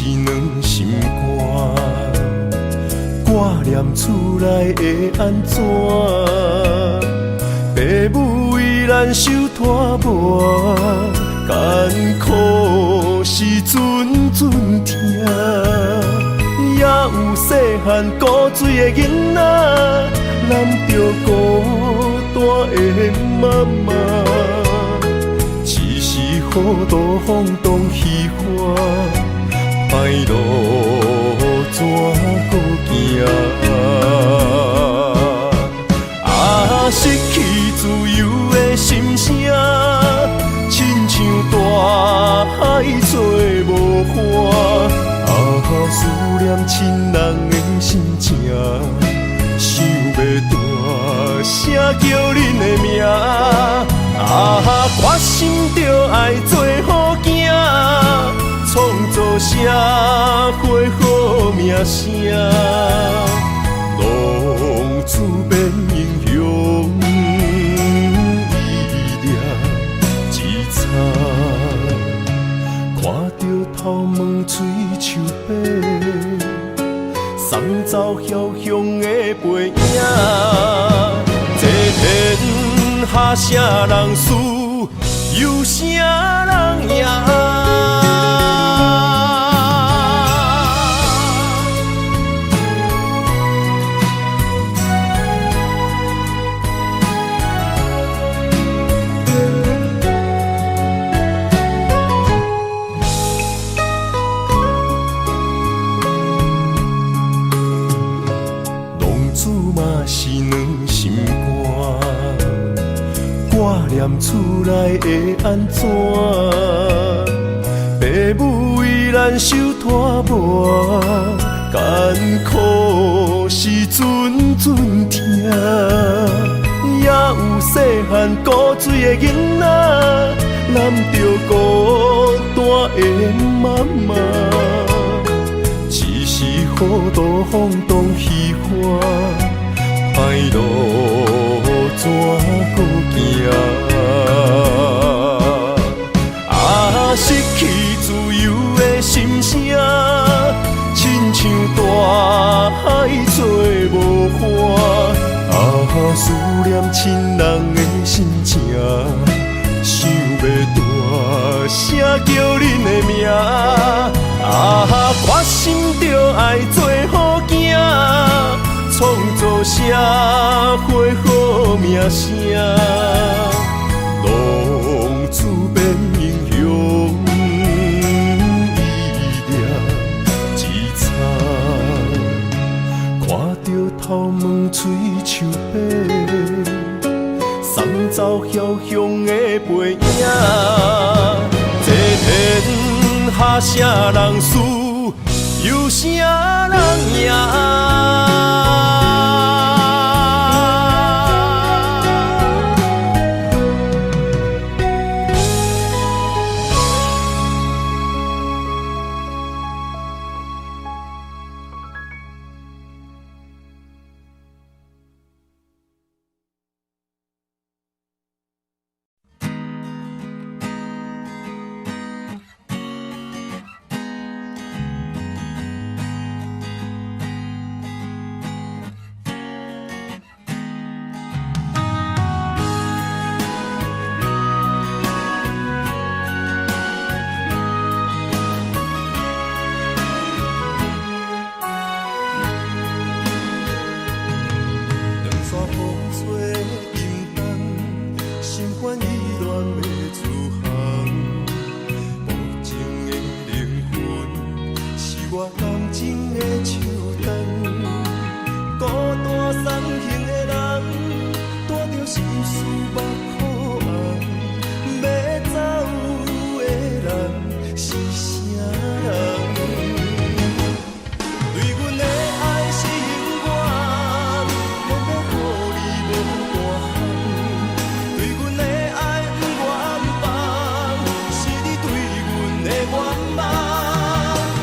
是两心肝，挂念厝内会安怎？父母为咱受拖磨，艰苦时阵阵听。也有细汉古水的囡仔，揽着孤单的妈妈。一时雨大风动虚化，歹路怎搁行？失去自由的心声，亲像大海做无伴。思念亲人的心情，想要大声叫恁的名。决心着爱做好囝，创造社会好名声，浪子变英雄，意念一场。看着头毛水树白，送走飘香的背影。这天下啥人输，有啥人赢？厝内会安怎？父母为咱受拖磨，艰苦时阵阵听。也有细汉古水的囡仔，揽着孤单的妈妈。一时雨大风动虚化，歹路怎搁行？失去自由的心声，亲像大海做无伴。思念亲人的心情，想要大声叫恁的名。决心着爱做好囝，创造社会好名声，浪子变英雄，意念一场。看着头毛水树白，送走飘香的背影。这天下啥人输，有啥人赢？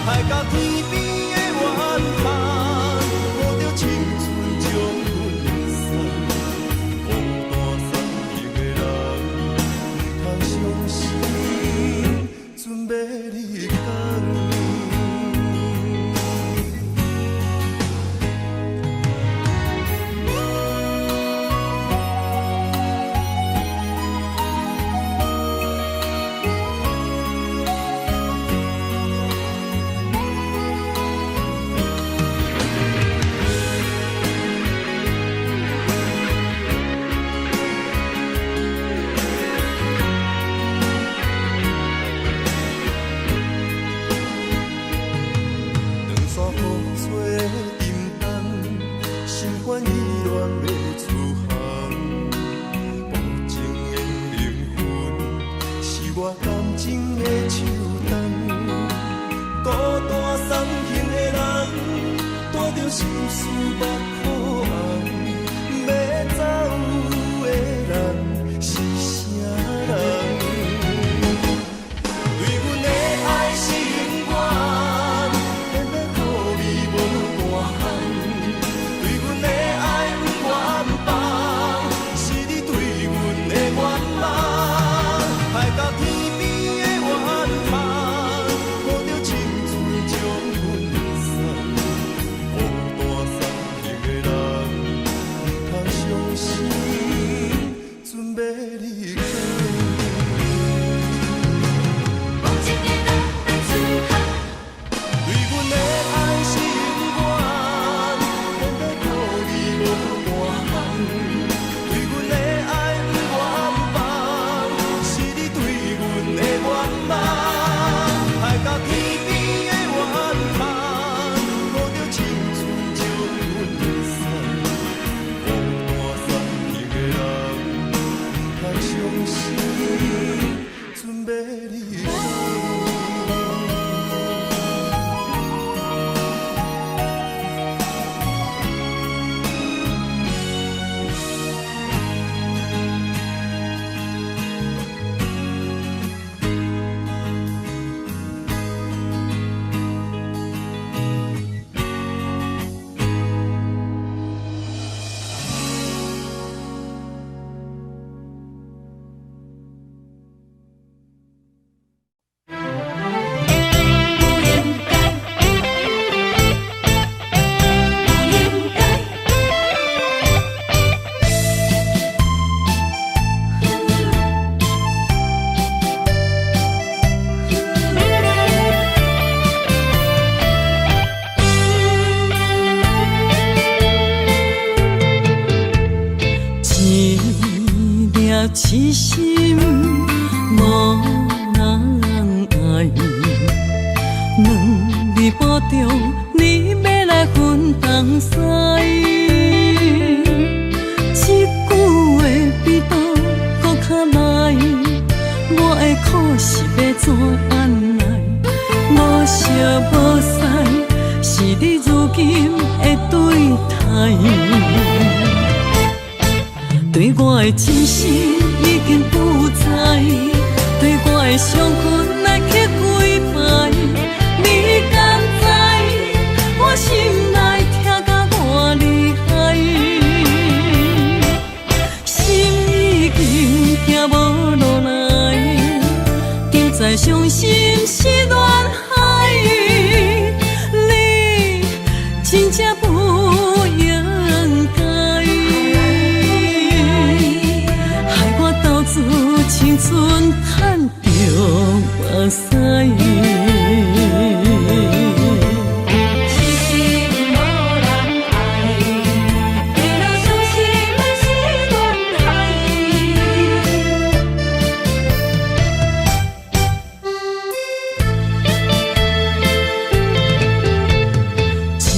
海角天边。心事目眶红，要走的人是啥人？对阮的爱心愿，偏偏予你无大项。对阮的爱不愿放，是你对阮的愿望，害到天边的怨叹，抱着青春将阮送，孤单三日的人，通伤心，准要离开。对阮的爱心愿，偏偏予你无大项。对阮的爱不愿放，是你对阮的愿望，害到天边的怨叹，抱着青春将阮送，孤单三日的人，通伤心，准要离开。痴心无人爱，两字保重，你要来分东西。一句话比刀搁较来，我的苦是要怎按来？无烧无屎，是你如今的对待。对我的真心已经不在，对我的伤痕来去几摆，你敢知？我心内痛甲我厉害，心已经行无路来，定在伤心是恋海，你真正不应该。青春赚着目屎，痴心无人爱，为了伤心的是恋海。一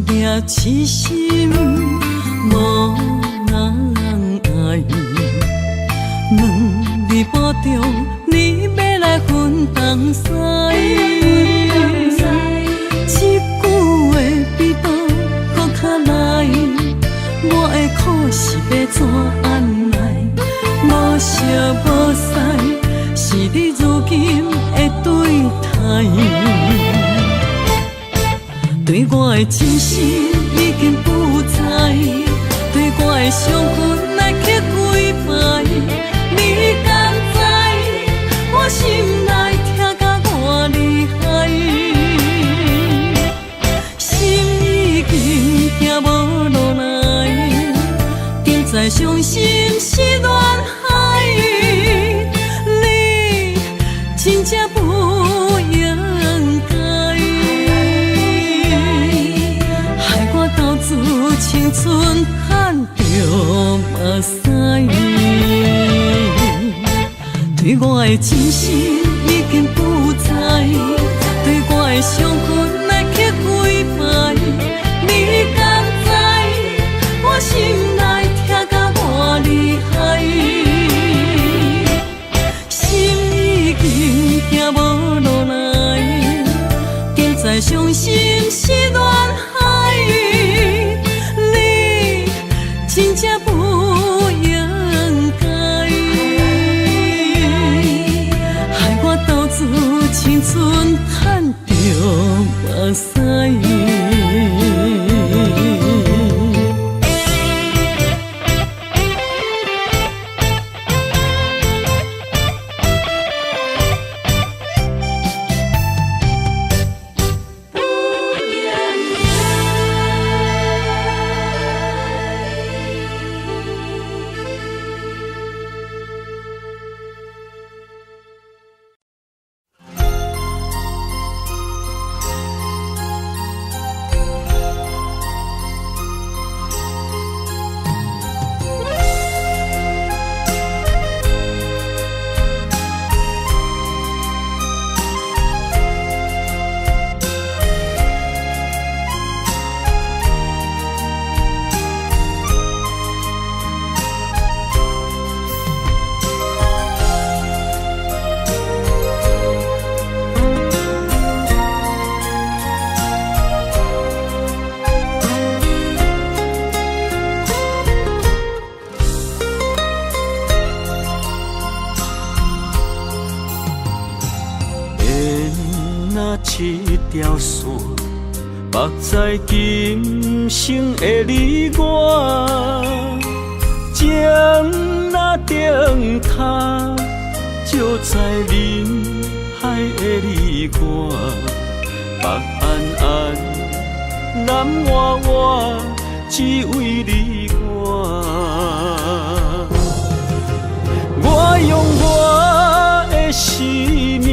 粒痴心无人爱。两字保重，你要来分东西。一句话比刀搁较来，我的苦是要怎按来？无烧无屎，是你如今的对待。对我的真心已经不在，对我的伤痕来去几摆。你敢知？我心内痛甲我厉害，心已经行无路来，定在伤心是恋海，你真正不应该，害我斗志青春赚着目屎。对我的真心已经不在，对我的伤痕来去几摆，你敢知？我心内痛甲我厉害，心已经行无路来，定在伤心是恋海。条线，目在今生的你我，情若顶塔，照在人海的你我，北安安，南活活，只为你我。我用我的生命，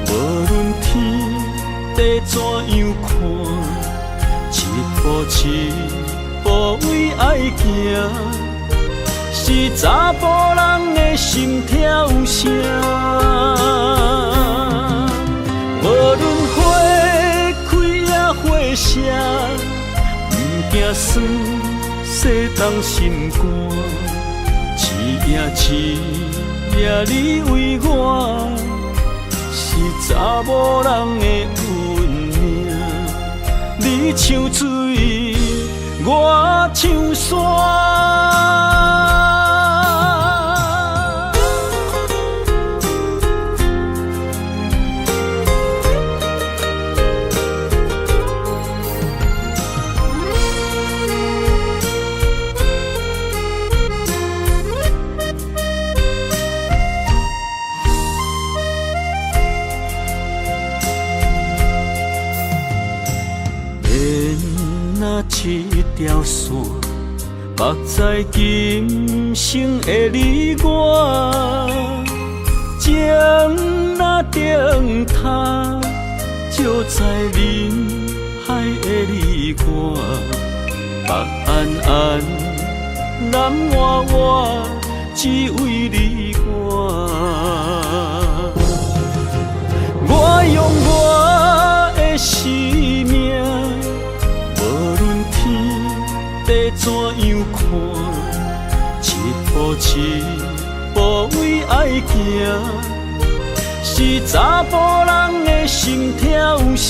无论天地怎样看，一步一步为爱行，是查甫人的心跳声。无论花开也花谢，不惊酸洗冻心肝。一夜你为我，是查某人的运命。你像水，我像山。一条线，目在今生的你我，情若顶塔，照在人海的你我，北安安，南活活，只为你我。我用我的生命，地怎样看，一步一步为爱行，是查甫人的心跳声。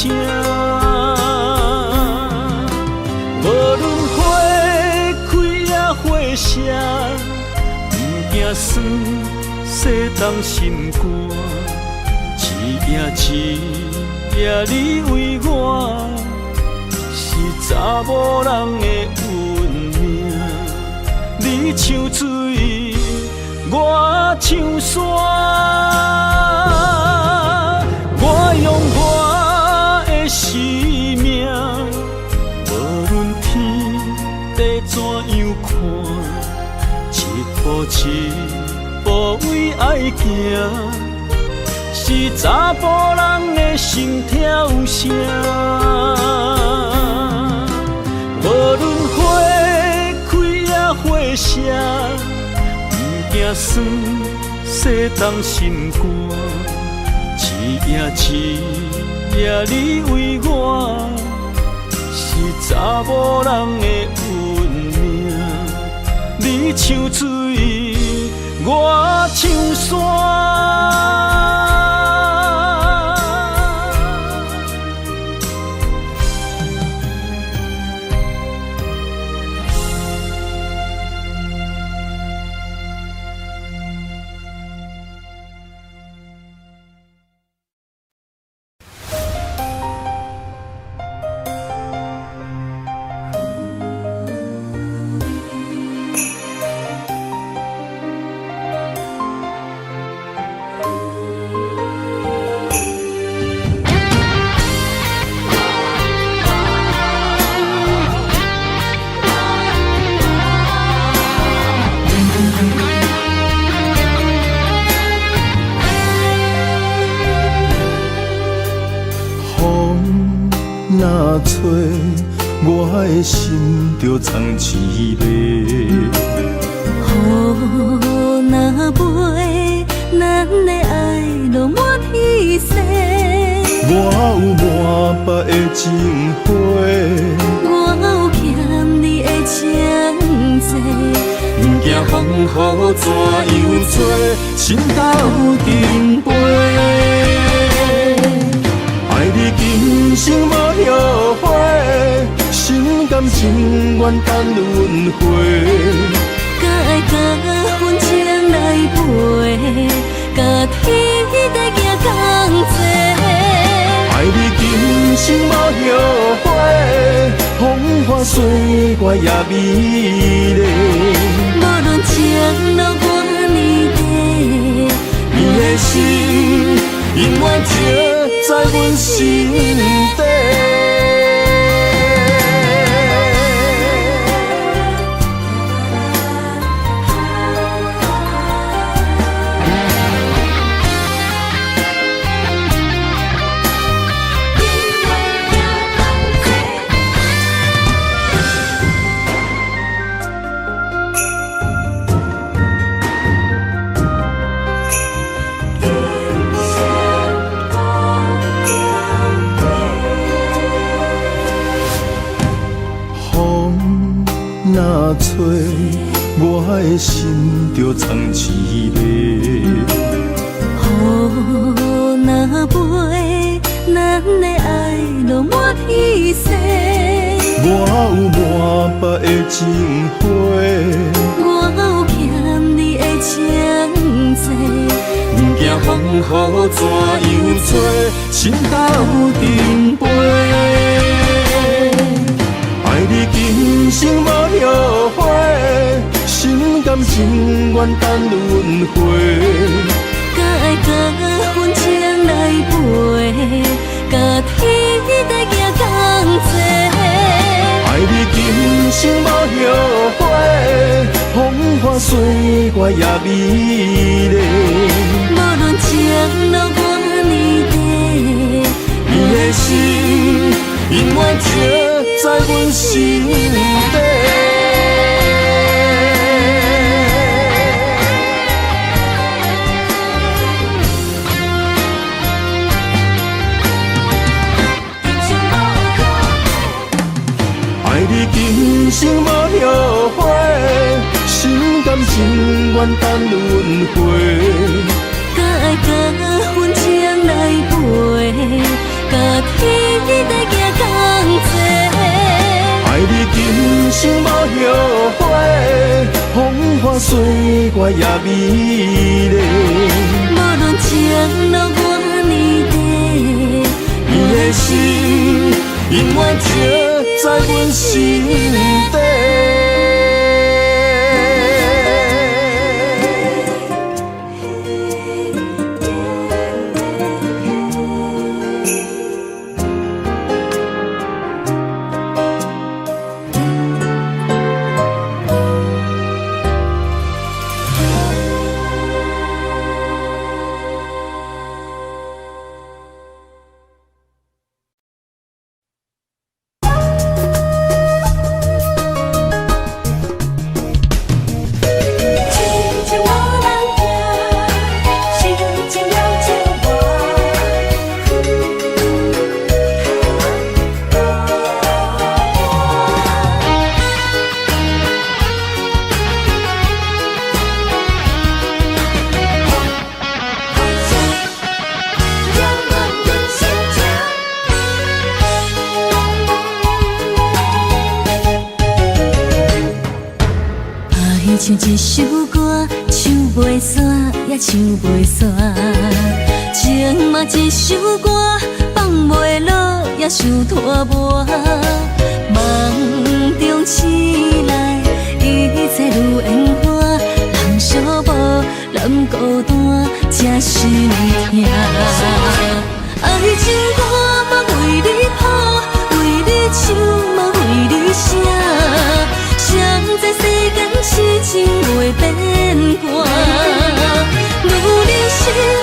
无论花开也花谢，不惊酸洗冻心肝。一夜你为我，是查某人的运命。你像水，我像山。我用我的生命，无论天地怎样看，一步一步为爱行，是查甫人的心跳声。无论花开也花谢，不惊酸洗冻心肝。一夜你为我，是查某人的运命。你像水，我像山。吹，我的心就藏一个。雨若飞，咱的爱落满天星。我有满腹的情花，我有欠你的情债。不惊风雨怎样做，心斗阵飞。爱你今生无后悔，心甘情愿等轮回。甲爱甲份情来陪，甲天地行同齐。爱你生无后悔，风花雪月也美丽。无论前路偌呢短，你的心永远刻在阮心底。若吹，我的心就藏凄迷。雨若飞，咱的爱落满天星。我有满腹的情花，我有欠你的情债。不惊风雨怎样吹，心斗阵飞。爱你今生无后悔，心甘情愿等轮回。甲爱甲阮情来陪，甲天地行同齐。爱你今生无后悔，风花雪月也美丽。无论前路偌呢短，你的心永远刻在阮心底。爱你今生无后悔，心甘情愿等轮回。甲爱甲阮情来陪，甲天地行同齐。爱你今生无后悔，风花雪月也美丽。无论前路偌呢短，你的心永远刻在阮心底。唱一首歌，唱袂煞也唱袂煞；情嘛一首歌，放袂落也想拖磨。梦中醒来，一切如烟花，人寂寞，人孤单，才心痛。爱情歌嘛为你谱，为你唱嘛为你写。谁知世间痴情袂变卦，女人心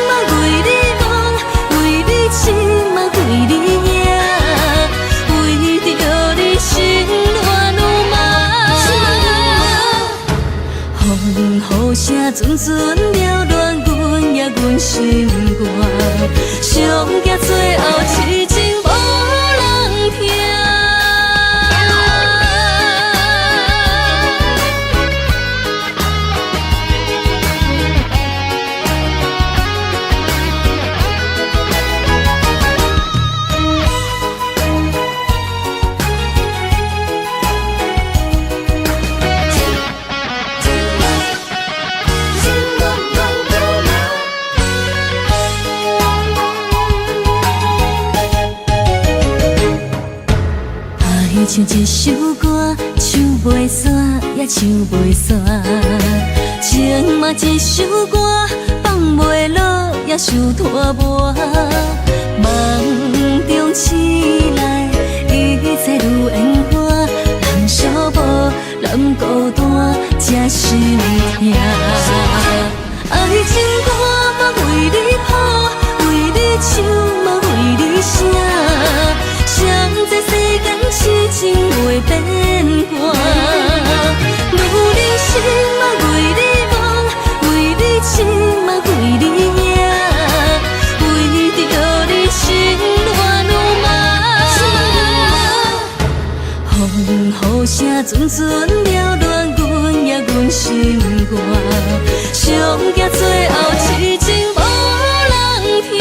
嘛为你梦，为你痴嘛为你影，为着你心乱如麻。风雨声阵阵缭乱，阮也阮心肝，相见最后痴情。像一首歌，唱袂煞也唱袂煞。情嘛一首歌，放袂落也想拖磨。梦中醒来，一切如烟花，人寂寞，人孤单，才心痛。爱情歌嘛为你谱，为你唱嘛为你写。谁知世间痴情袂变卦，女人心嘛为你梦，为你痴嘛为你影，为着你心乱如麻。风雨声阵阵缭乱，阮也阮心肝，上惊最后痴情无人听。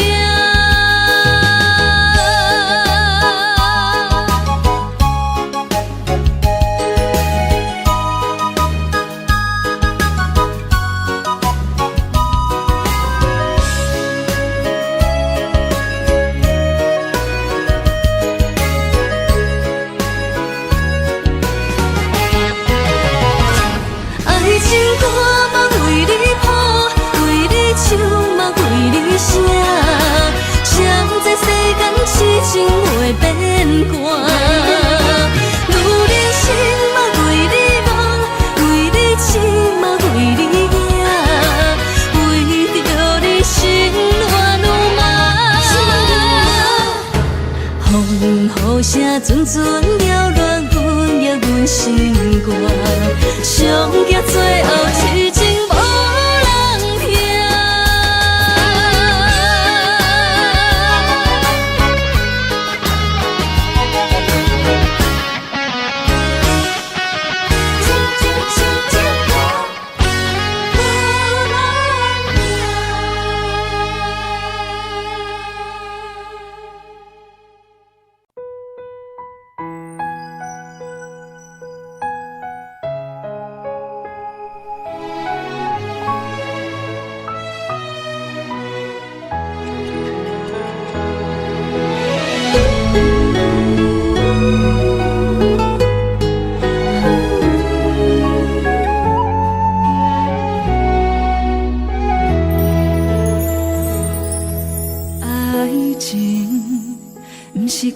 痴情袂变卦，女人心嘛为你梦，为你痴嘛为你影，为着你心乱如麻。风雨声阵阵缭乱，阮也阮心肝，上惊最后痴情无人听。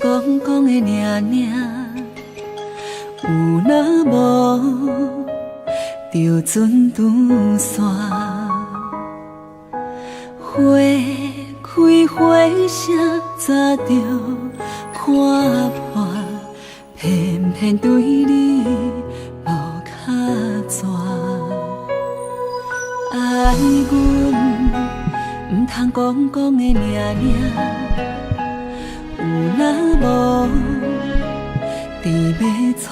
讲讲的尔尔，有若无就船渡线，花开花谢早就看破，偏偏对你无卡纸，爱阮毋通讲讲的尔尔。有若无，伫要创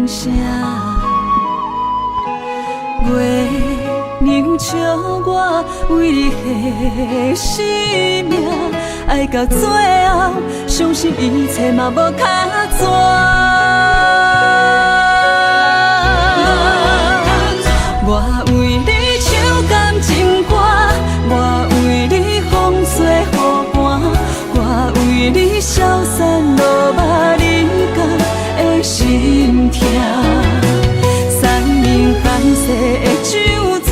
啥？月亮笑我为你牺生命，爱到最后，相信一切嘛无卡纸。我为你唱感情歌，我为你风吹雨寒，我为你消散落马人间的心痛。三明含雪的酒泉，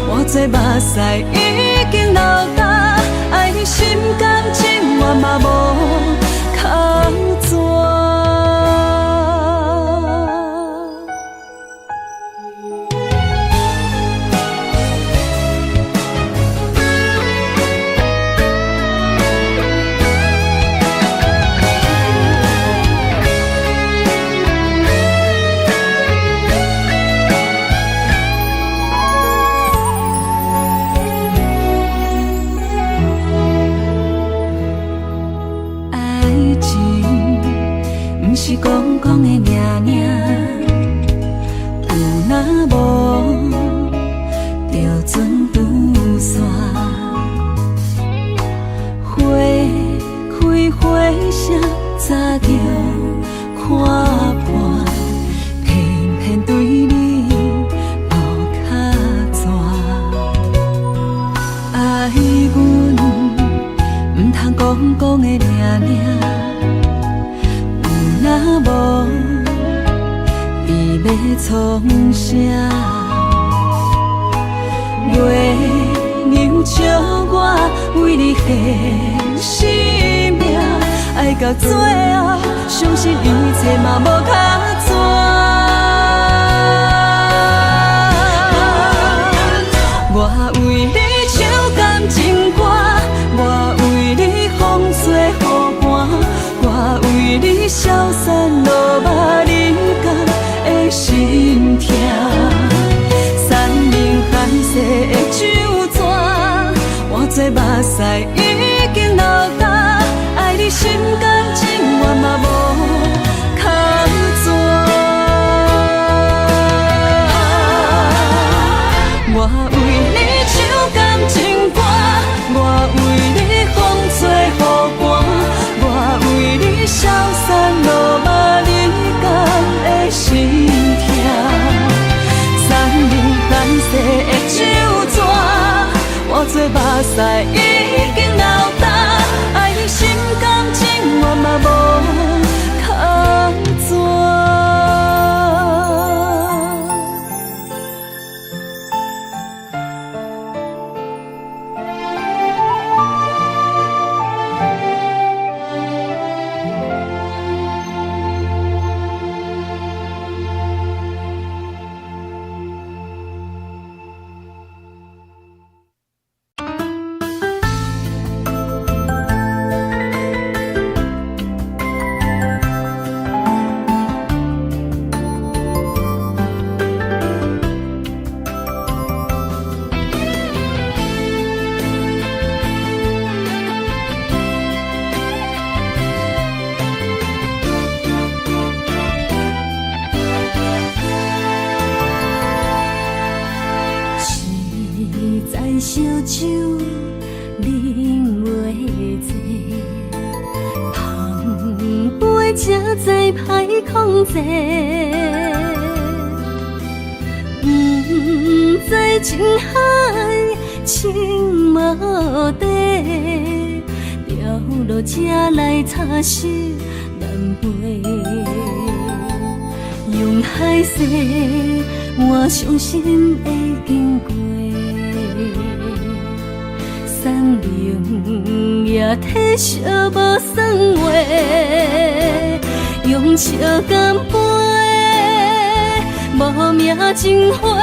换做目屎已经流干，爱心感情我嘛无卡纸。是讲讲的尔尔，有若无就船渡线，花开花谢早就看破，偏偏对你无卡纸，爱阮毋通讲讲的尔尔。若无要创啥？月娘笑我为你献生命，爱到最后，相信一切嘛无较绝。我为你唱感情歌，我为你风吹雨寒，我为你消散落寞人间的心痛。山明海誓的酒泉，换做目屎已经流干，爱你心甘情愿嘛无较绝。我为你唱感情歌，我为你风吹雨寒，我为你消散落寞人间的心痛。山明海誓的酒泉，换做目屎已经流干，爱你心甘情愿嘛无较绝。烧酒啉袂醉，碰杯才知歹控制。不知情海情无底，条路才来擦拭难背。用海誓，我相信会经过。送灵也体烧无算话，用笑干杯，无名情花，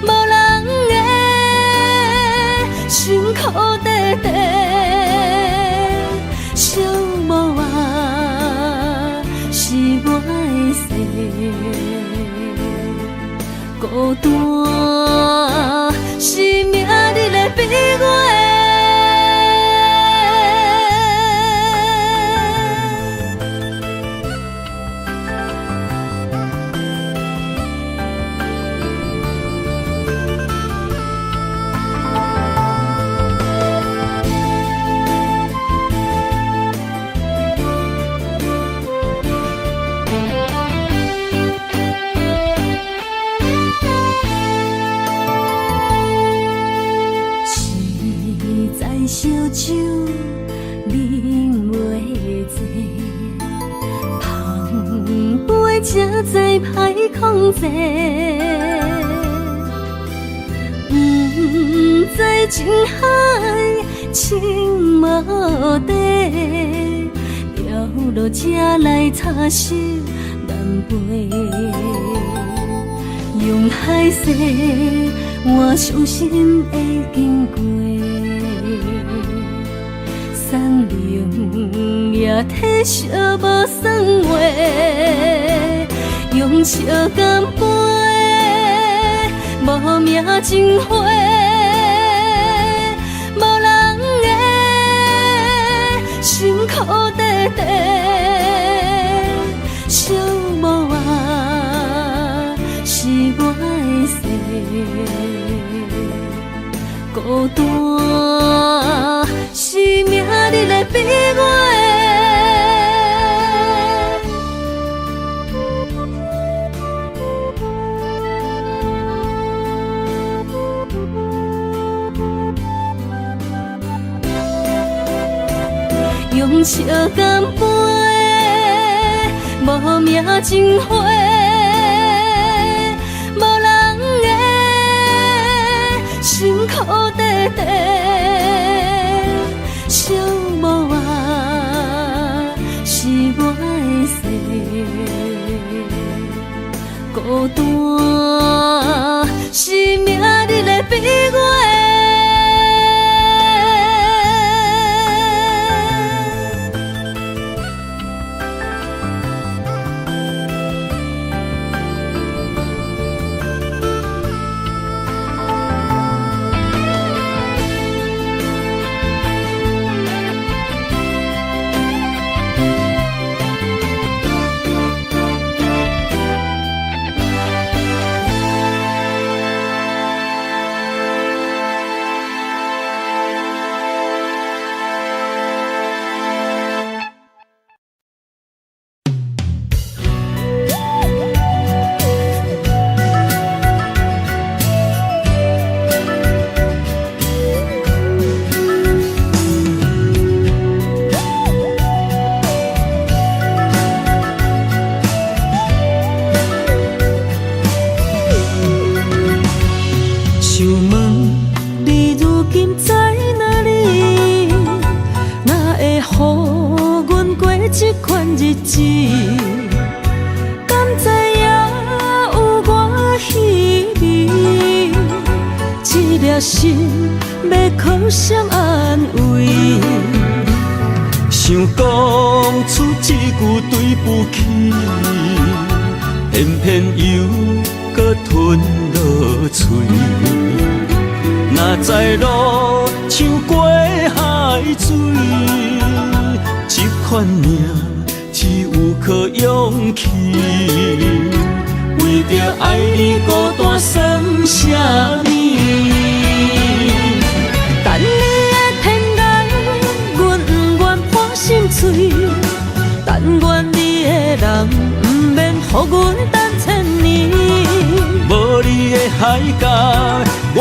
无人的辛苦地地，寂寞啊是我的事，孤单是命你来逼我。烧酒啉袂醉，碰杯才知歹控制。不知情海情无底，条路才来擦拭难背。用海誓，我相信会经过。送灵也体烧无算话，用笑干杯，无名情花，无人的辛苦地地，寂寞啊是我的事，孤单是命你来逼我。用笑干杯，无名情花，无人的辛苦地地，寂寞啊是我的世，孤单是明日的悲哀。心要靠谁安慰？想讲出一句对不起，偏偏又搁吞落嘴。若知路像过海水，这款命只有靠勇气。为着爱你孤单算什么？等你的天涯，阮不愿破心碎。但愿你的人不免予阮等千年。无你的海角，我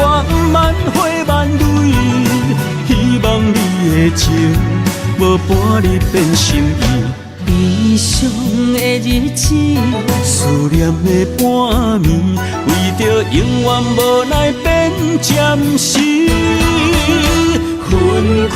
万花万蕊。希望你的情，无半日变心意。悲伤的日子，思念的半暝，为着永远无奈变暂时分开。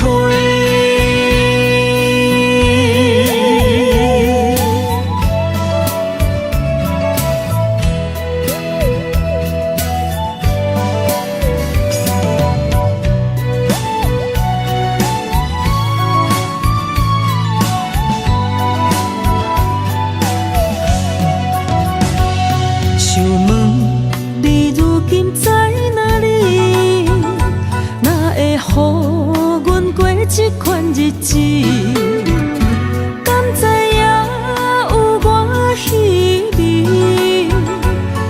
这款日子，敢知影有我稀微？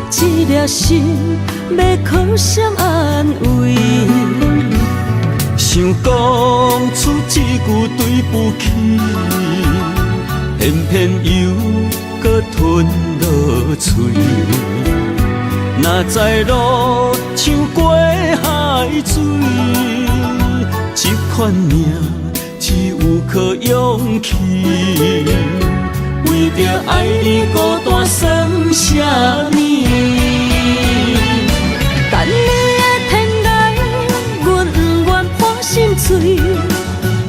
这粒心要靠谁安慰？想讲出一句对不起，偏偏又搁吞落嘴。若知路像过海水。这款命只有靠勇气，为着爱你孤单算什么？等你的天涯，阮不愿破心碎。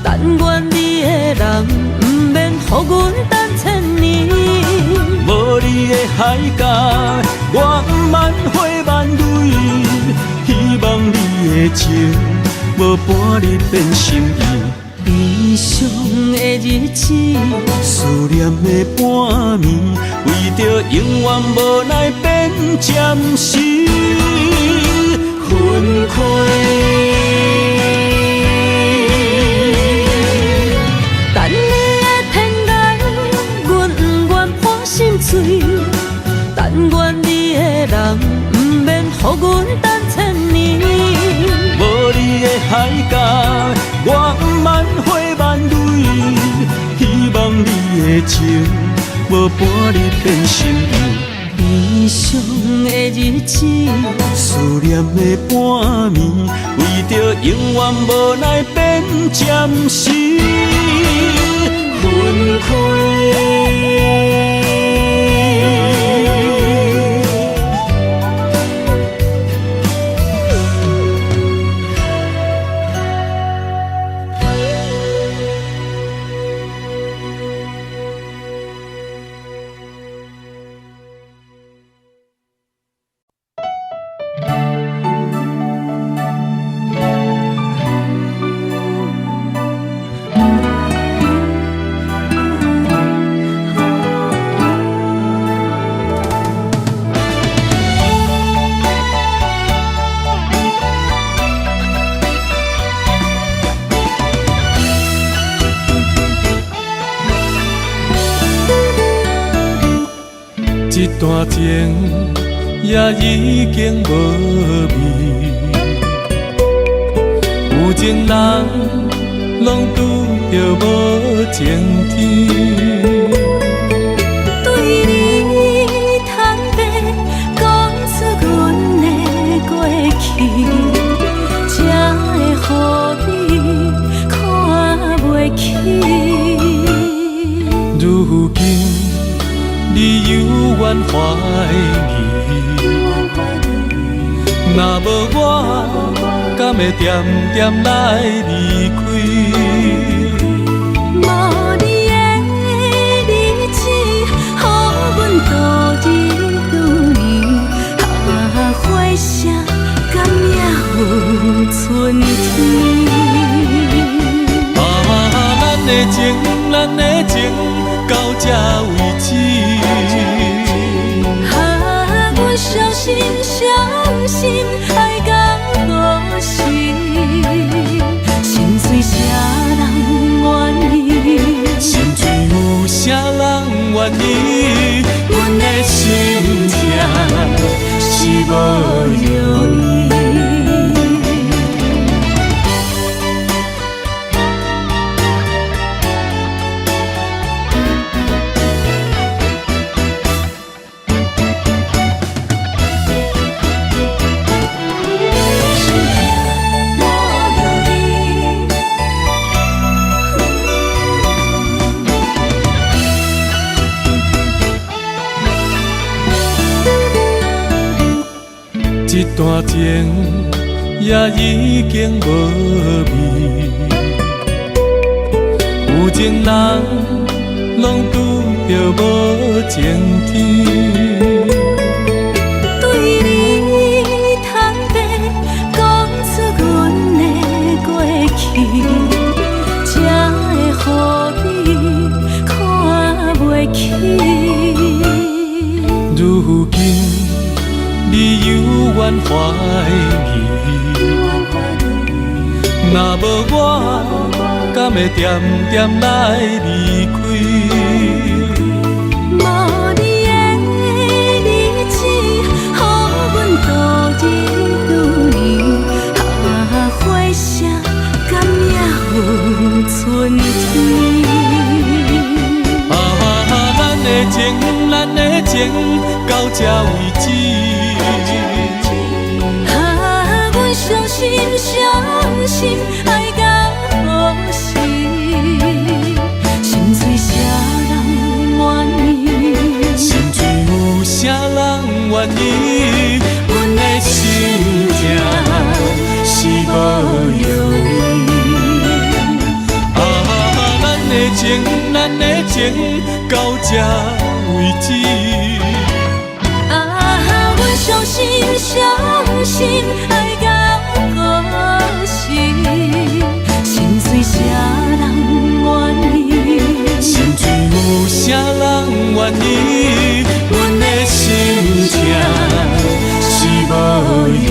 但愿你的人不免予阮等千年。无你的海角，我万花万蕊。希望你的情。无半日变心意，悲伤的日子，思念的半暝，为着永远无奈变暂时分开。等你的天涯，阮不愿破心碎。但愿你的人不免予阮等千年。无你的海角，我万花万蕊。希望你的情，无半日变心意。悲伤的日子，思念的半暝，为着永远无奈变暂时分开。一段情也已经无味，有情人拢拄着无情天。对你坦白讲出阮的过去，才会予你看袂起。如今你犹原怀疑，若无我，敢会点点来离开？无你的日子，予阮度日如年，花谢甘也有春天。咱的情，咱的情，到这为止。阮相信，相信爱到何时？心碎啥人愿意？心碎有啥人愿意？阮的心痛是无容易。一段情也已经无味，有情人拢拄着无情天。对你坦白讲出阮的过去，才会予你看袂起。如今你犹原怀疑，若无我，敢会点点来离开？无你的日子，予阮度日如年，花谢甘也有春天。咱的情，咱的情，到这为止。阮相信，相信爱到何时？心碎啥人愿意？心碎有啥人愿意？阮的心痛是无容易。咱的情，咱的情，到这为止。阮相信，相信爱到何时？心碎啥人愿意？心碎有啥人愿意？阮的心痛是无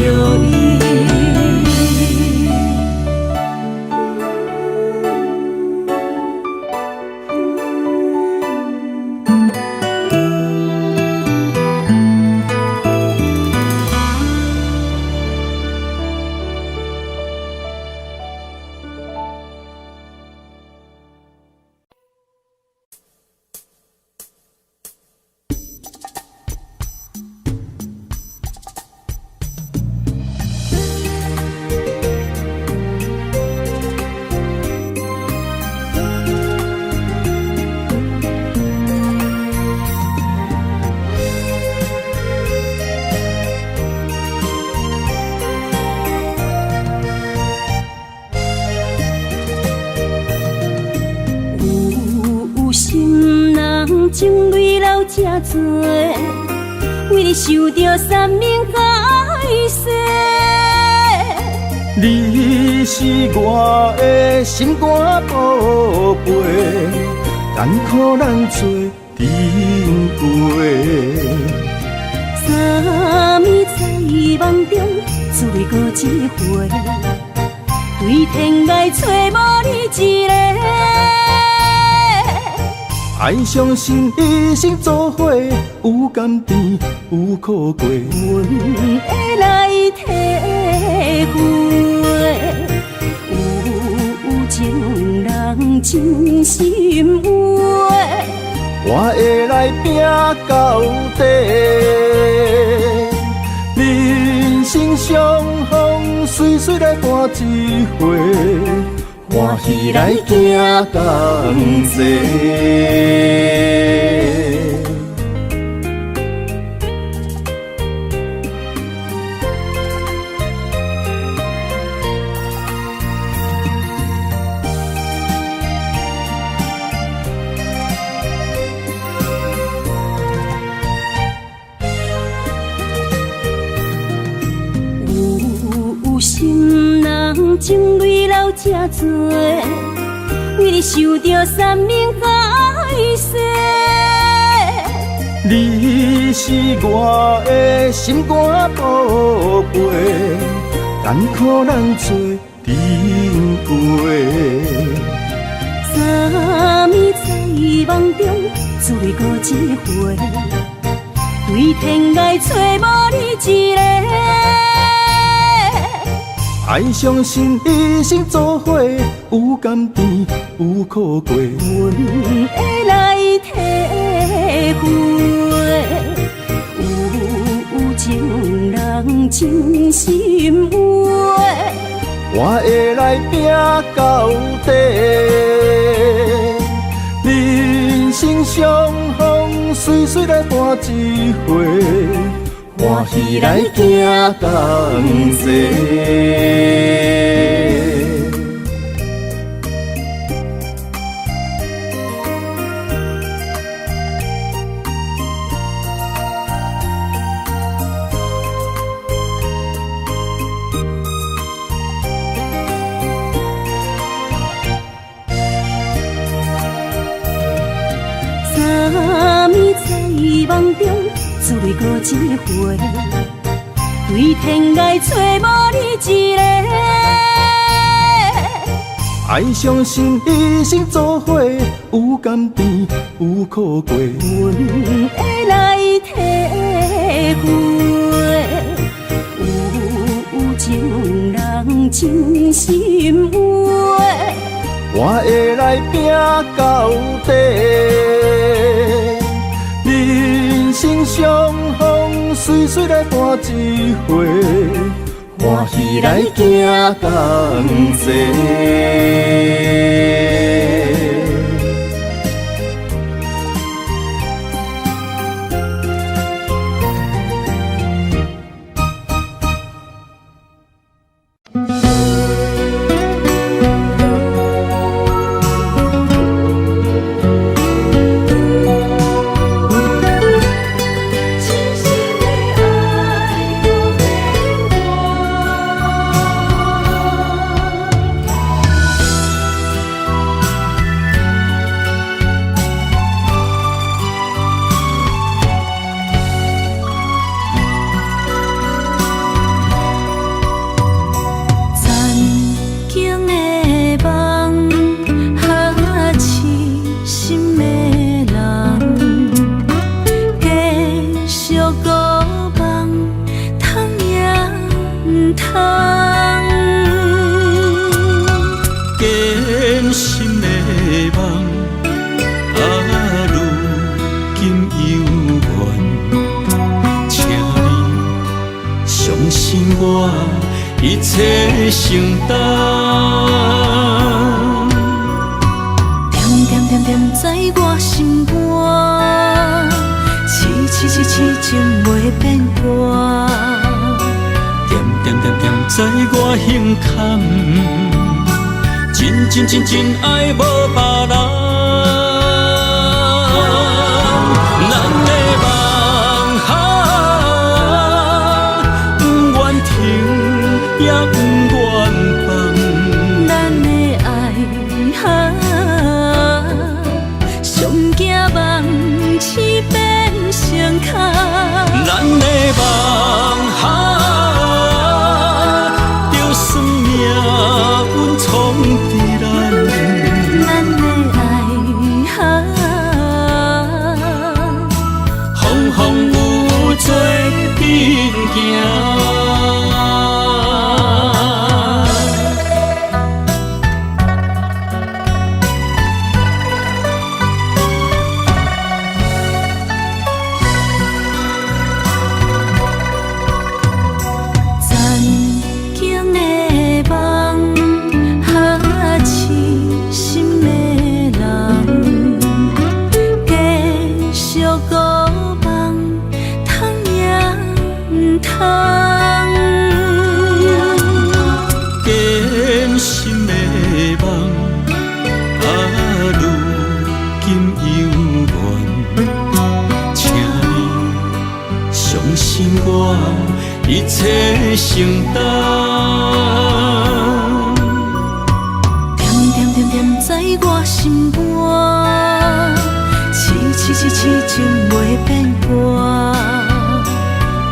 容易。情泪流这多，为你受着三命海誓。你是我的心肝宝贝，艰苦咱做阵过。三暝在梦中，只为过一回，对天涯找无你一个。爱爱相信一生做伙，有甘甜，有苦过。阮会来体会，有情人真心话，我会来拼到底。人生相逢，随随来伴一回，欢喜来行同齐。有心人情泪流这多，为你受着三命海誓。你是我的心肝宝贝，艰苦咱做阵过。三暝在梦中，滋味过一回，对天涯找无你一个。爱相信一生做伙，有甘甜，有苦过。阮会来体会，有情人真心话，我会来拼到底。人生相逢，随随来伴一回，欢喜来行同齐。三暝在梦中，滋味过一回，对天涯找无你一个。爱相信一生做伙，有甘甜，有苦过。阮会来体会，有情人真心话，我会来拼到底。人生相逢，随随来伴一回，欢喜来行同齐。一切承担，点点点点在我心肝，痴情袂变卦，点点点点在我胸坎，真爱无别人。也不愿放，咱的爱上惊梦醒变成空，咱的梦就算命运闯伫咱，咱的爱痴情袂变卦。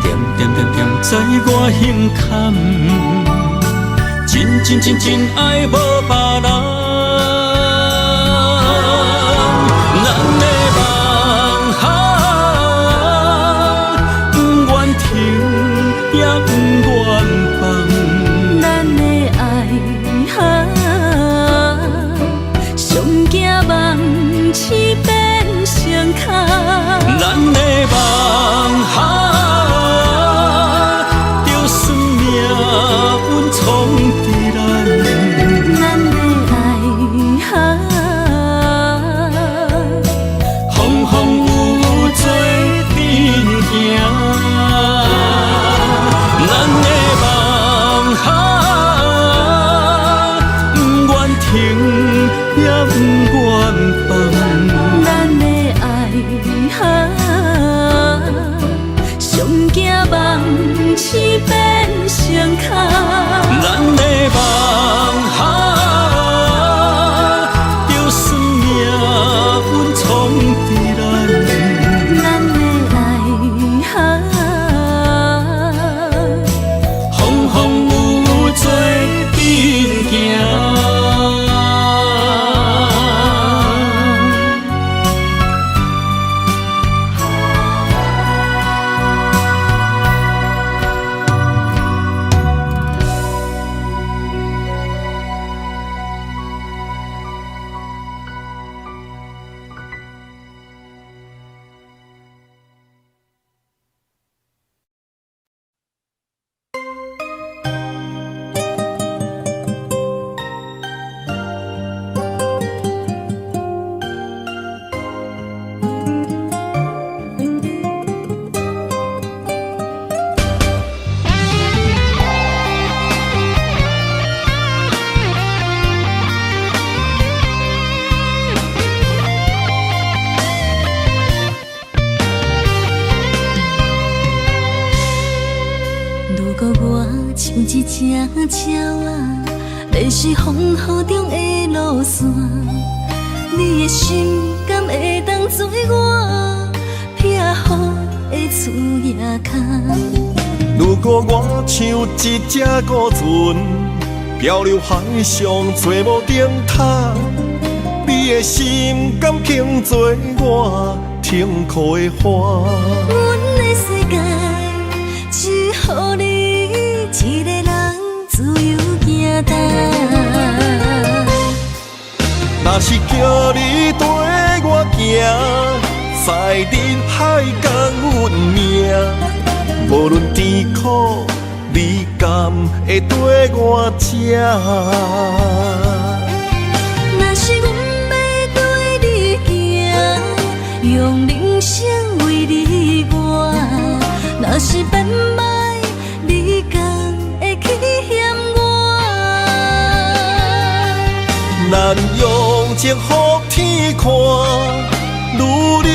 点点点点在我胸坎，真真真真爱无别人。咱的梦不愿停，也不愿放。咱的爱上惊梦痴变成空。咱的梦就算命运冲伫咱，咱的爱风风雨雨做阵行。咱的梦不愿停，也不愿放。咱的爱上惊梦痴变成空。咱的梦就算命运冲伫咱，咱的爱风风雨雨做阵行。如果我像一只鸟啊，迷失风雨中的路线，你的心敢会当做我避雨的厝野空？如果我像一只孤船，漂流海上找无顶塔，你的心敢肯做我停靠的花？阮的世界只予你一个人自由行动。若是叫你跟我行，在人海共运命，无论甜苦，你敢会跟我吃？若是阮要对你行，用人生为你活；若是变歹，你敢会去嫌我？咱用情予天看，愈冷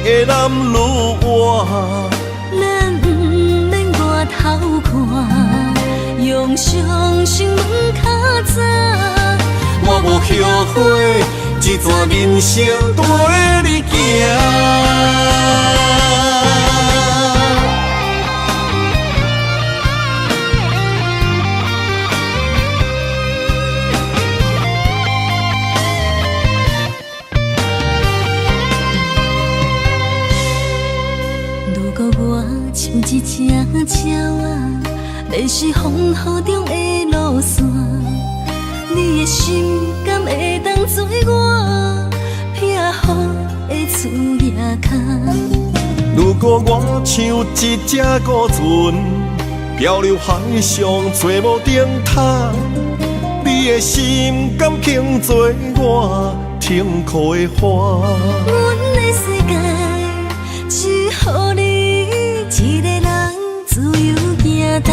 的男愈活。咱不免外头看，用伤心问较早。我无后悔，一段人生跟你行。如果我像一只鸟啊，迷失风雨中的路线，你的心敢会当做我避雨的厝野空？如果我像一只孤船，漂流海上找无顶塔，你的心敢肯做我停靠的花？阮的世界只予你一个人自由行动。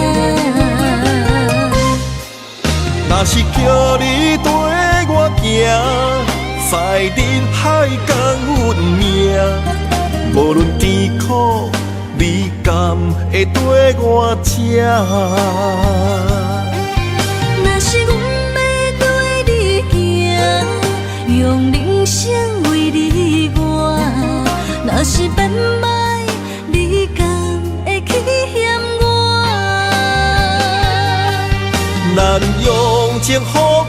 若是叫你跟我行，在人海共运命，无论甜苦，你敢会跟我吃？若是阮要对你行，用人生为你活；若若是变歹，你敢会去嫌我？咱用情予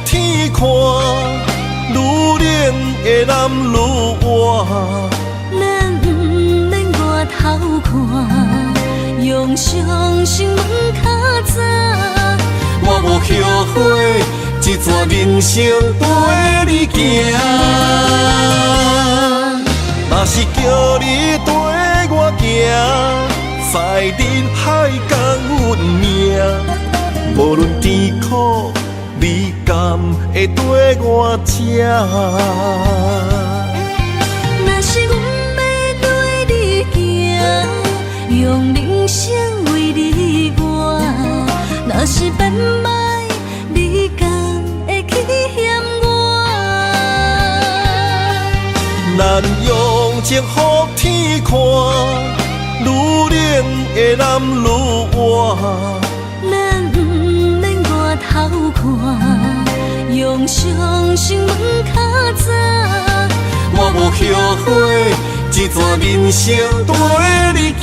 天看，愈冷的男愈活。咱不免外头看，用双心问较早。我无后悔，这段人生陪你行。若是叫你跟我行，在人海共运命，无论甜苦，你敢会跟我吃？若是阮要对你行，用人生为你活。若是变歹，你敢会去嫌我？咱用情予天看，愈冷的男愈活。咱不免外头看，用双心问较早。我无后悔，这段人生陪你行。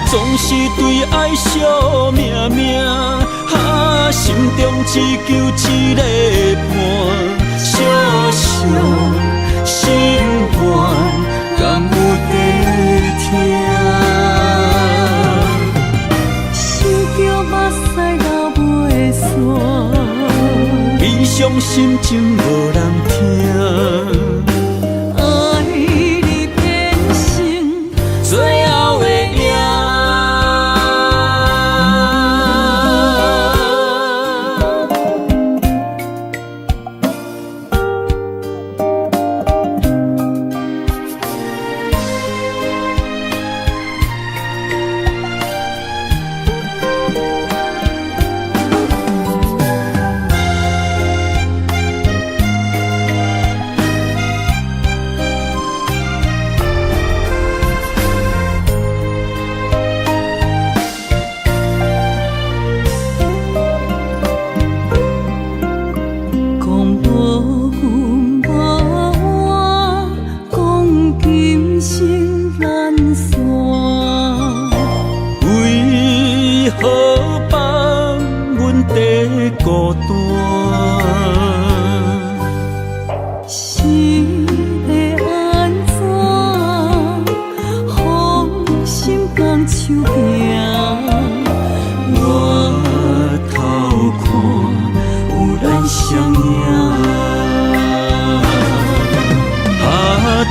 总是对爱惜命命，心中只求一个伴，小小心愿，敢有地听？想着目屎流袂煞，悲伤心情无人听。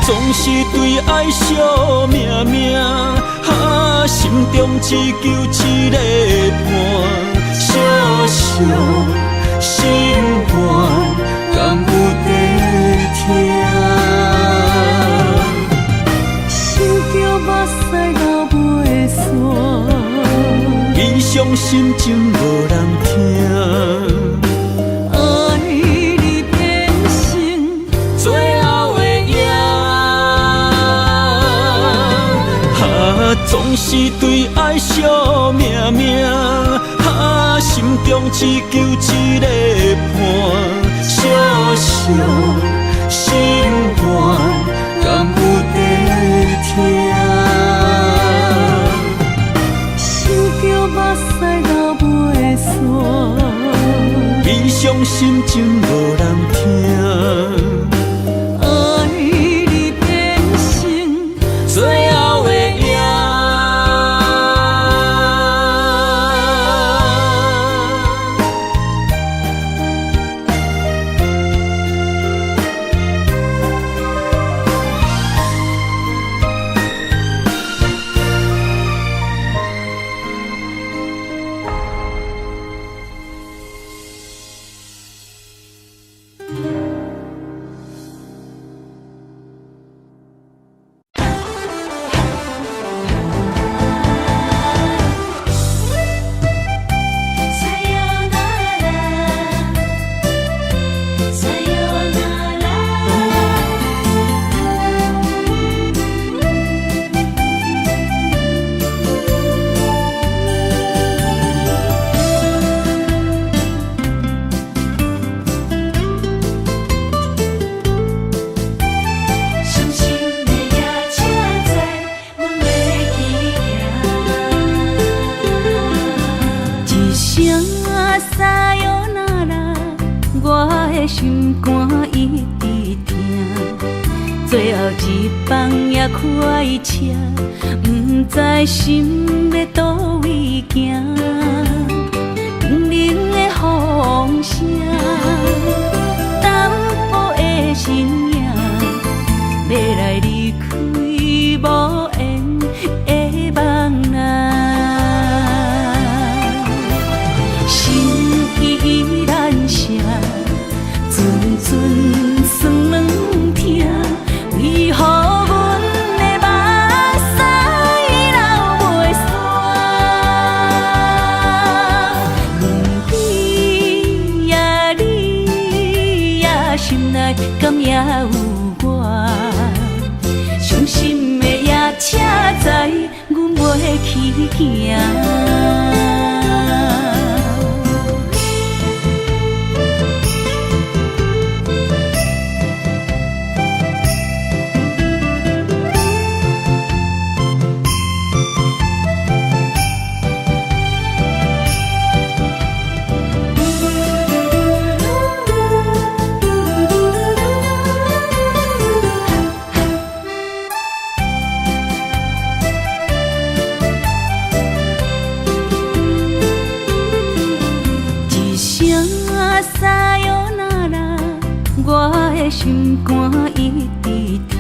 总是对爱惜命命，心中只求一个伴，小小心愿，敢有地听？想着目屎流袂煞，悲伤心情无人听。总是对爱惜命命，心中只求一个伴，小小心肝，敢有在听？想叫目屎流袂煞，悲伤心情无人听。爱你变成最后的影。心肝一直疼，最后一放也开车，不知心要倒位行。冷冷的风声，淡薄的身影，要来离开无缘的梦啊，心依然声。阵酸软疼，为何阮的目屎流袂煞？问你呀，你呀，心内敢也有我？伤心的夜车载，阮袂去行。心肝一直疼，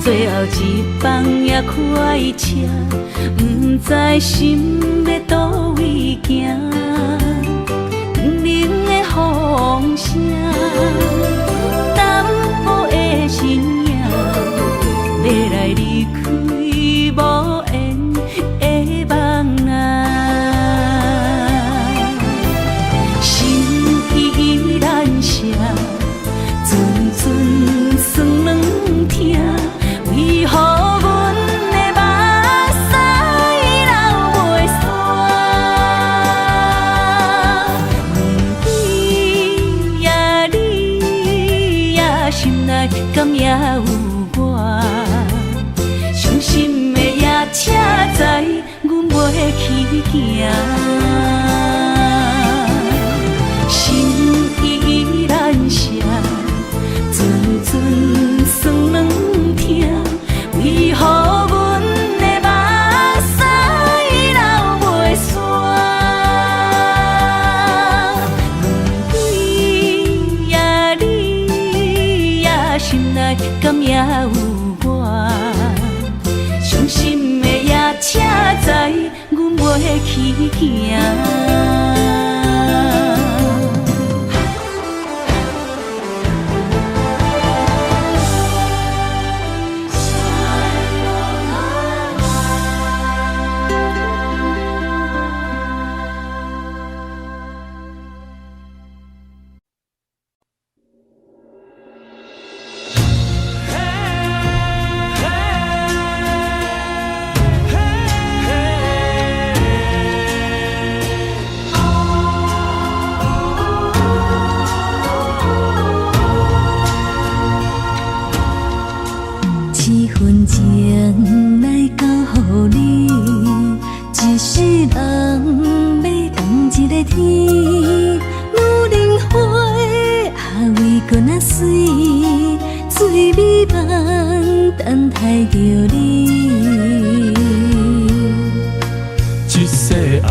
最后一放也开车，不知心要倒位行。冷冷的风声，淡薄的身影，要来离开无缘的梦啊，心依然声。阵酸软疼，为何阮的目屎流袂煞？问你呀，你呀，心内敢也有我？伤心的夜车载，阮袂去行。心依然声。阵酸软疼，为何阮的目屎流袂煞？问你呀，你呀，心内敢也有我？伤心的夜车载，阮袂去行。个天，女人花啊为搁那水，水美梦等待着你。一世爱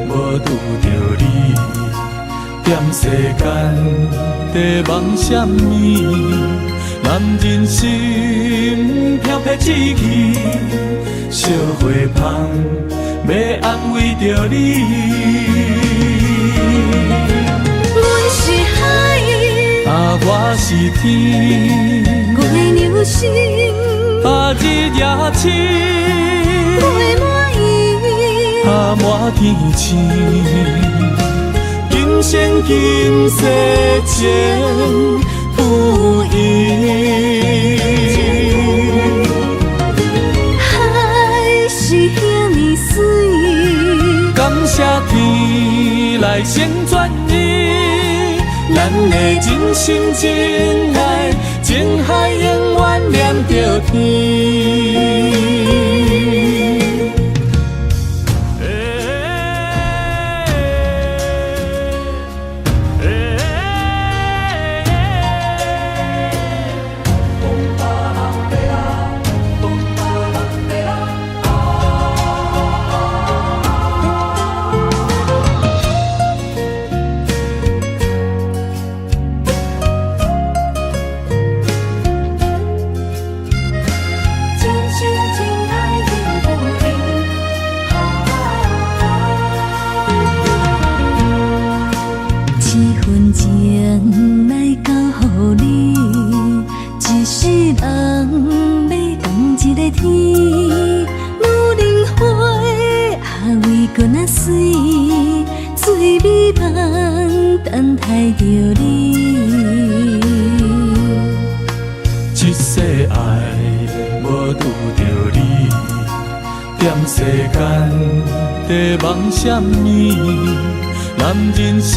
无拄着你，踮世间在梦什么？男人心飘撇志气，小花香要安慰着你。阮是海，啊，我是天，我的牛心啊，日夜痴，袂满意。啊，满天星，今生今世情不移。海是遐尼水，感谢天来成全你，咱的真心真爱，情海永远念着天。等待着你，一世爱无拄着你，踮世间在梦什么？男人心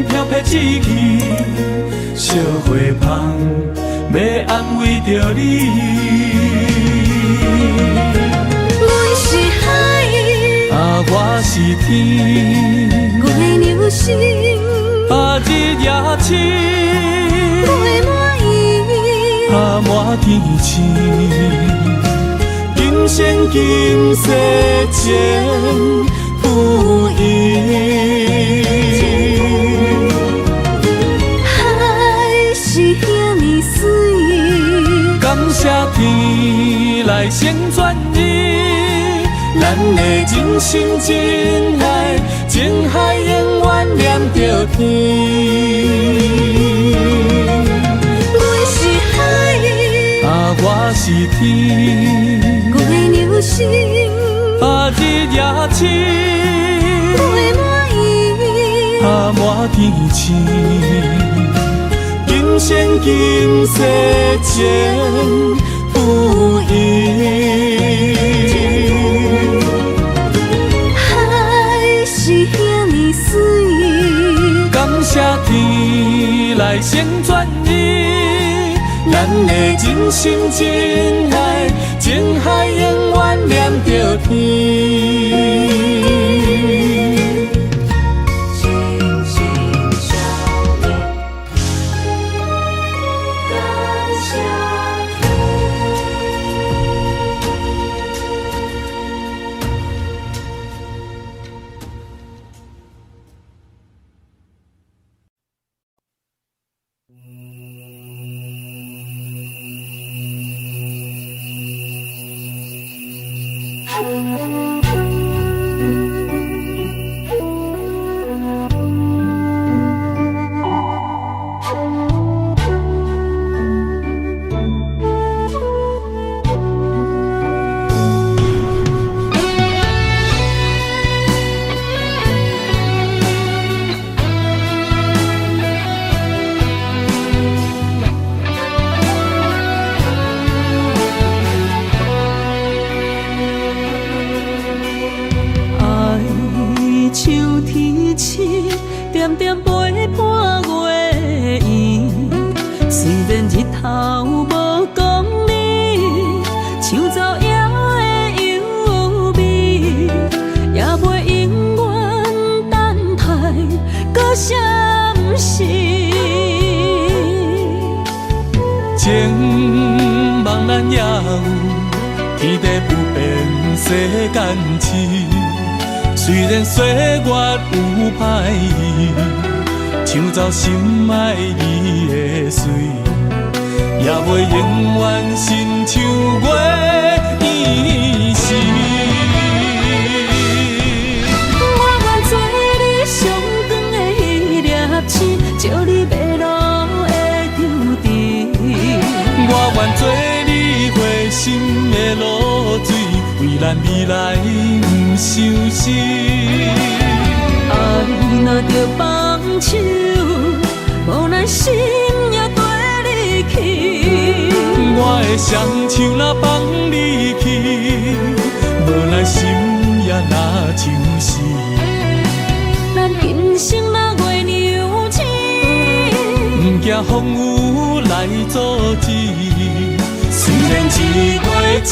飘撇志气，小花香要安慰着你。阮是海，啊，我是天，我的牛心啊，日夜痴，袂满意。啊，满天星，今生今世情不移。海是遐尼水，感谢天来成全你，咱的真心真爱，情海永远念着天。阮是海，啊，我是天，我的牛心啊，日夜痴，袂满意。啊，满天星，今生今世情不移。海是遐尼水，感谢天来成全你，咱的真心真爱，情海永远念着天。情茫然也有，天地不变，世间痴。虽然岁月有歹意，抢走心爱你的水，也袂永远亲像月依时。我愿做你上长的迄粒星，照你迷路的丢滴。我愿做你回心的露水，为咱未来不伤心。爱若着放手，无咱心也跟你去。我的双手若放你去，无咱心也若像死。咱今生若月娘星，不惊风雨来阻止。虽然一月只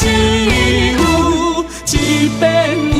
有一遍圆。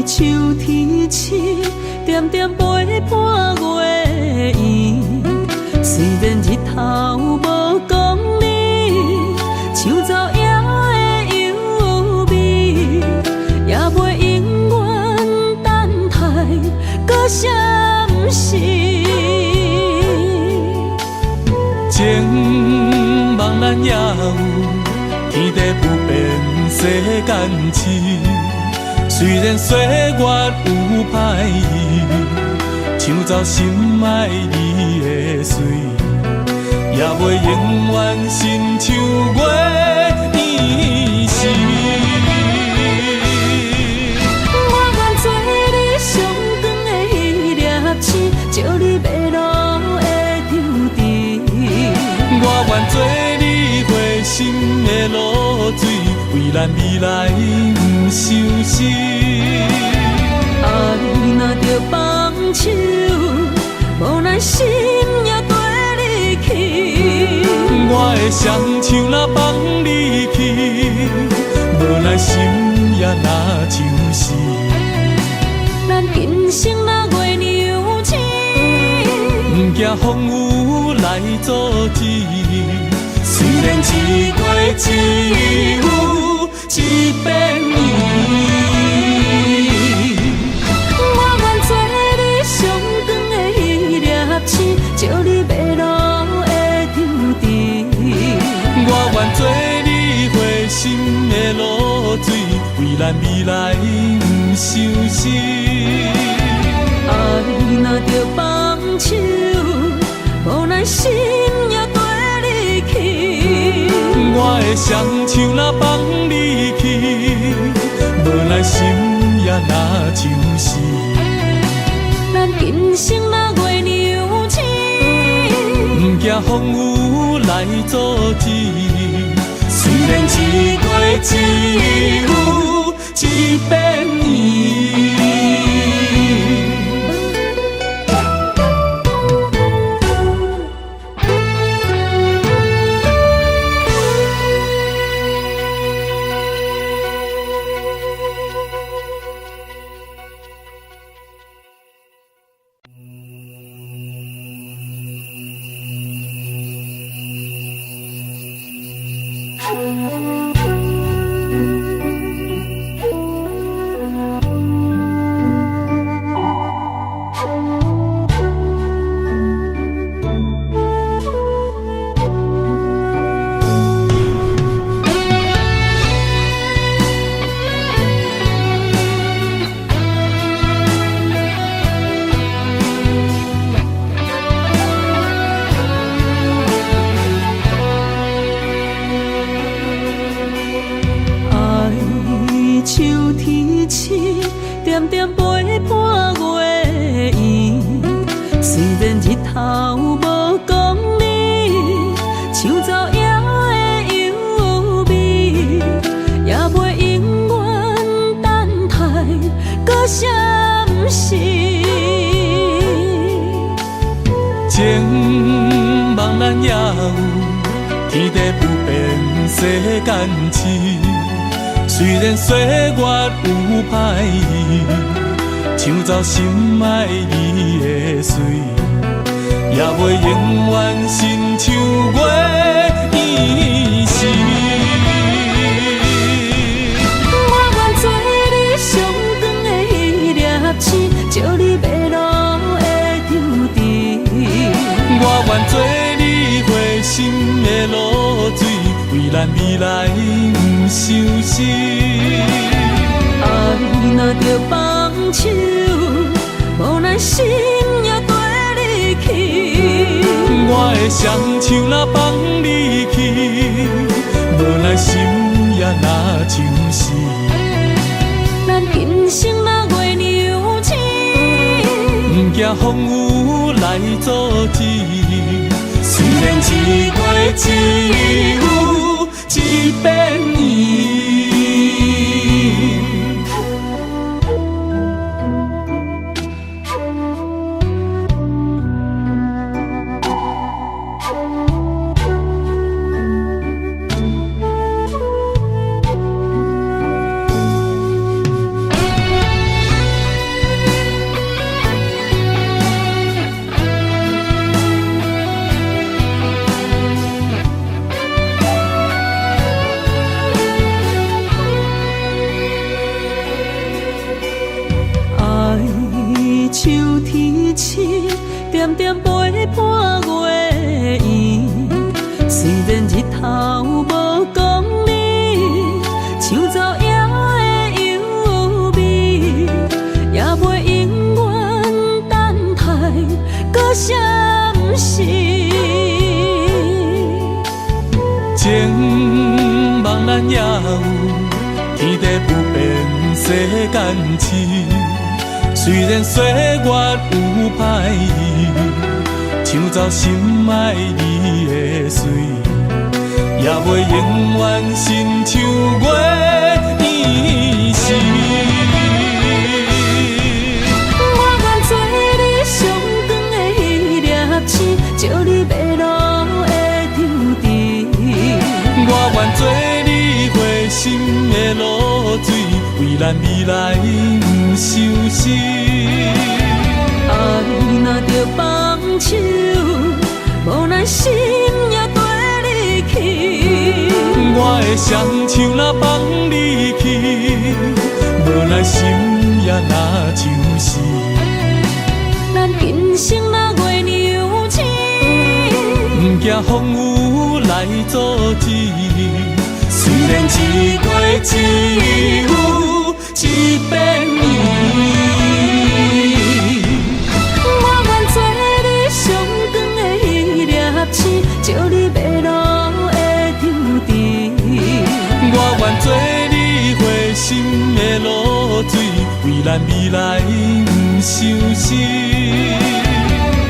像天星，点点陪伴月圆。虽然日头无讲理，抢走夜的幽味，也袂永远等待搁闪失。情茫然也有，天地不变，世间痴。虽然岁月有歹意，抢走心爱你的水，也袂永远亲像月依时。我愿做你上长的迄粒星，照你迷路的丢滴。我愿做你回心的露水，为咱未来不伤心。爱若着放手，无咱心也跟你去。我的双手若放你去，无咱心也若像死。咱今生若月娘星，不惊风雨来阻止。虽然一月只有一遍圆。我愿做你上长的迄粒星，照你迷路的丢滴。我愿做你回心的露水，为咱未来不伤心。爱若着放手，无咱心也跟你去。我的双手若放你去，无咱心也若像死。咱今生若月娘星，不惊风雨来阻止。虽然一月只有一遍圆。像天星，点点陪伴月圆。世间市。虽然岁月有歹意，抢走心爱你的水，也袂永远亲像月伊时。我愿做你上长的迄粒星，照你迷路的张持。我愿做你回心的露水，为咱未来不伤心。爱若着放手，无咱心也跟你去。我的双手若放你去，无咱心也若像死。咱今生若月娘亲，不惊风雨来阻止。虽然一月只有一遍伊。像天星，点点陪伴月圆。虽然日头无光明，抢走夜的幽味，也袂永远等待搁闪烁。情梦咱也有，天地不变，世间市。虽然岁月有歹意，抢走心爱你的水，也袂永远亲像月伊时。我愿做你上长的迄粒星，照你迷路的张持。我愿做你回心的露水，为咱未来不伤心。爱若着放手，无咱心也跟你去。我的双手若放你去，无咱心也若像死。咱今生若月娘亲，不惊风雨来阻止。虽然一月只有一遍伊。照你迷路的张持。我愿做你回心的露水，为咱未来不伤心。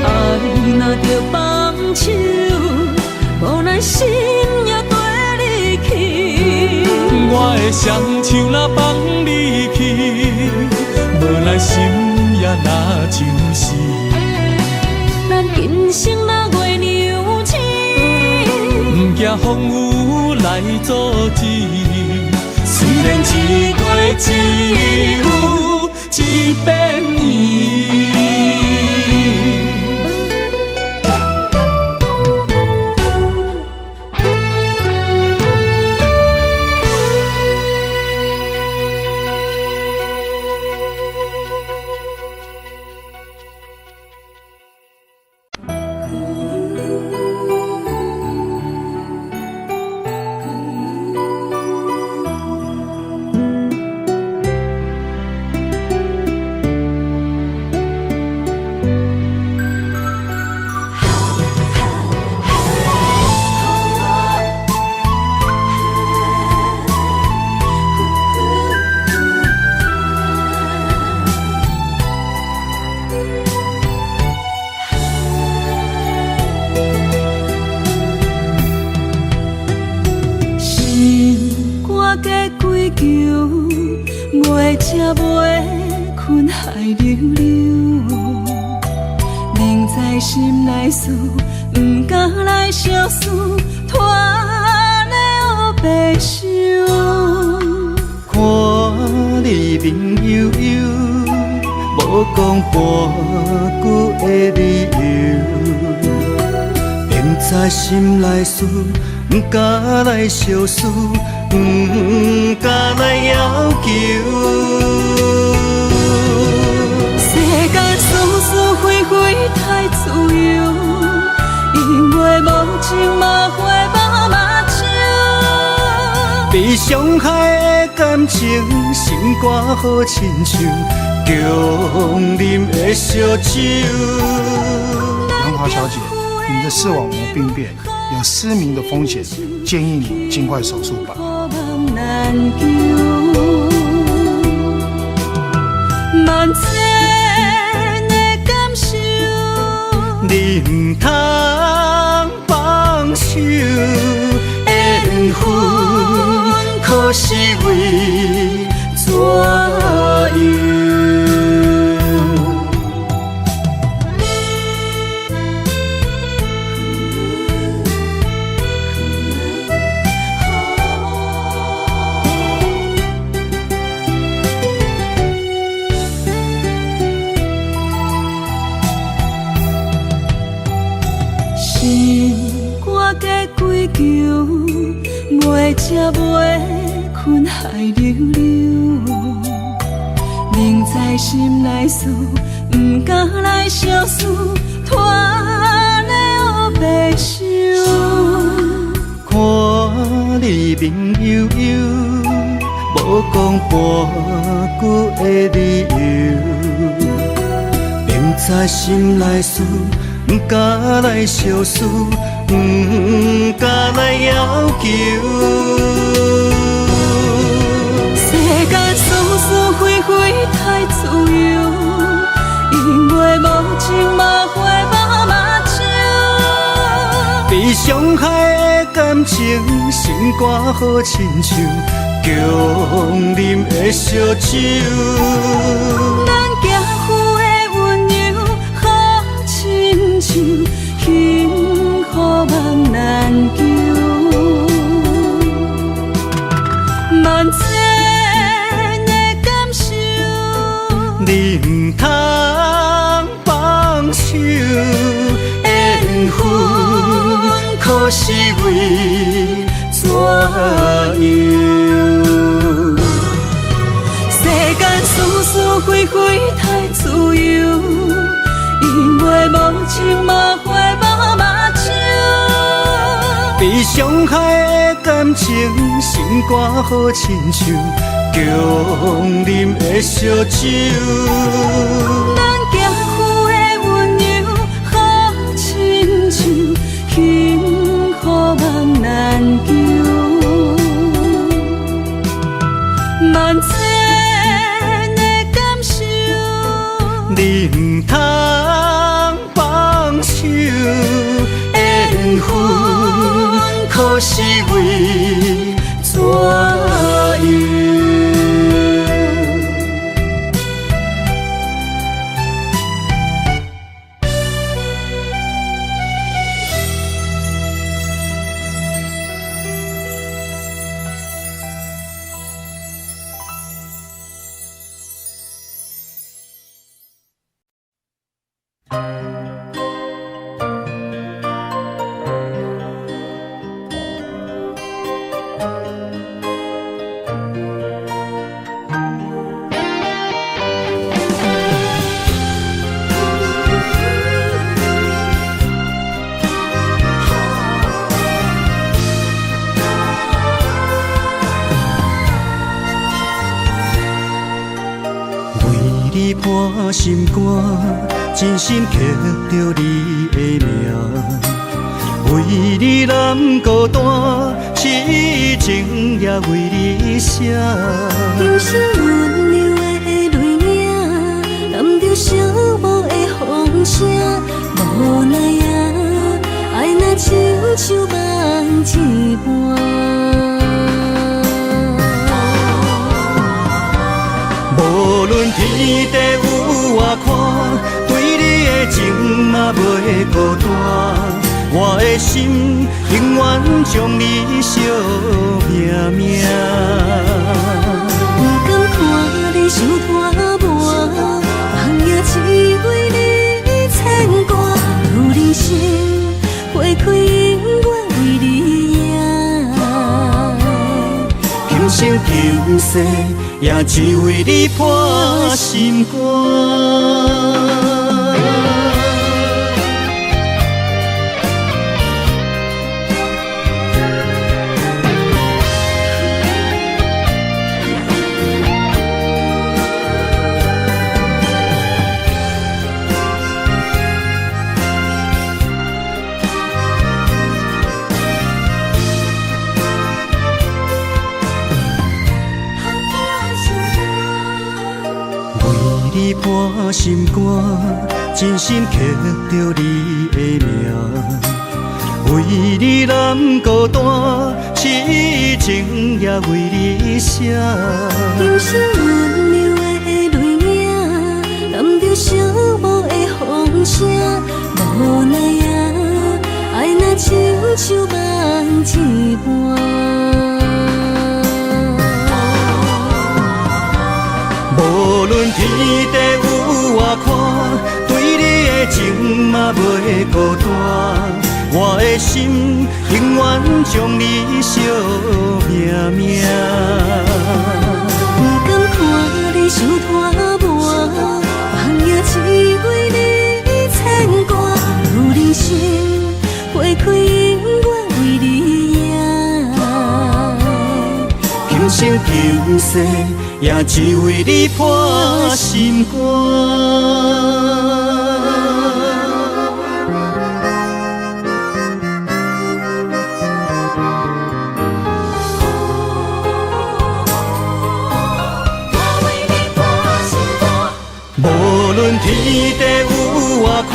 爱若着放手，无咱心也跟你去。我的双手若放你去，无咱心也若像死。咱今生若月娘亲，不惊风雨来阻止。虽然一月只有一遍伊。才袂困海流流，凝在心内事，不敢来相思，拖的后白首。看你面悠悠，无讲半句的理由，明知心内事，不敢来相思，不敢来要求。世间是是非非太自由，因为无情嘛会把目睭。被伤害的感情，心肝好亲像强啉的烧酒。杨华小姐，你的视网膜病变，有失明的风险，建议你尽快手术吧。万千的感受，你不通放手，缘分可是为怎样？袂食袂困海流流，明知心内事，不敢来相思，拖了白首。看你面悠悠，无讲半句的理由，明知心内事，不敢来相思。不敢来要求，世间是是非非太自由，因为无情嘛会把目睭。被伤害的感情，心肝好亲像强啉的烧酒。咱行夫的温柔好亲像幸福梦难求，万千的感受，你不通放手，缘分可是为怎样？世间是是非非太自由，因为无情嘛会把目睭。被伤害的感情，心肝好亲像强啉的烧酒。咱行夫的温柔好亲像幸福梦难求，万千的感受，你不通放手，缘分可是为怎样？伴心肝，真心刻着你的名。为你难孤单，痴情也为你写。用心温柔的泪影，染着寂寞的风声。无奈啊，爱若亲像梦一般。无论天地有外宽，对你的情嘛袂孤单。我的心永远将你惜命命。不敢看你伤拖磨，梦也只为你牵挂。有人生花开永远为你赢，今生今世也只为你破心肝。你破心肝，真心刻着你的名。为你难孤单，痴情也为你写。今生温柔的泪影，染着寂寞的风声。无奈啊，爱若亲像梦一般。无论天地有外宽，对你的情嘛袂孤单。我的心永远将你惜命命。不敢看你伤拖磨，梦也只为你牵挂。有人生花开永远为你赢，今生今世也只为你破心肝。无论天地有外宽，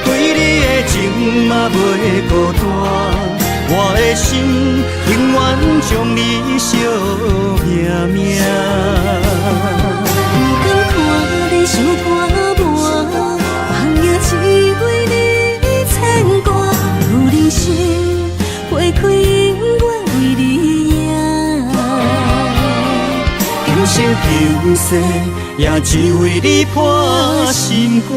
对你的情嘛袂孤单。我的心永远将你惜命命。不敢看你伤拖磨，梦也只为你牵挂。有人生花开永远为你赢，今生今世也只为你破心肝。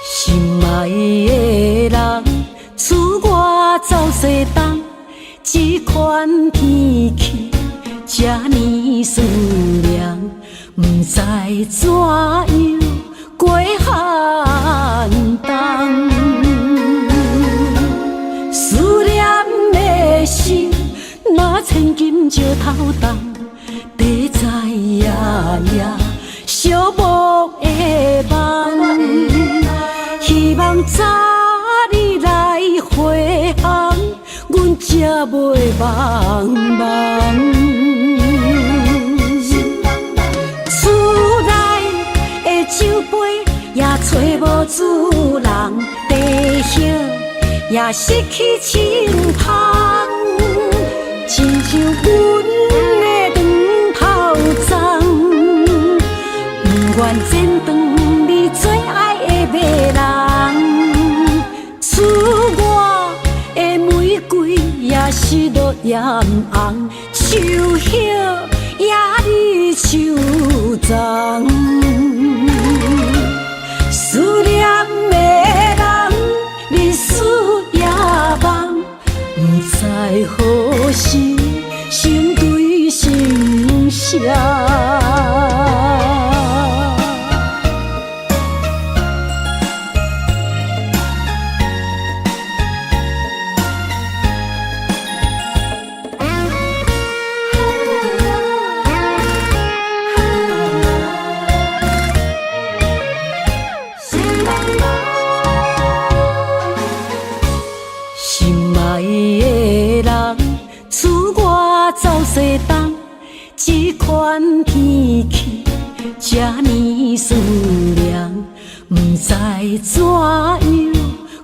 心爱的人，赐我走西东，这款天气这呢酸凉，不知怎样过寒冬。思念的心，若千金石头重，地在夜夜寂寞的梦。希望早日来回航，阮才袂茫茫。厝内的酒杯也找无主人，地叶也失去清香，亲像阮的长头鬃，不愿剪断你最爱的迷人。赐我的玫瑰也是落艳红，秋叶也离秋丛。思念的人，日思夜梦，不知何时心对心声。款天气，这呢思念，不知怎样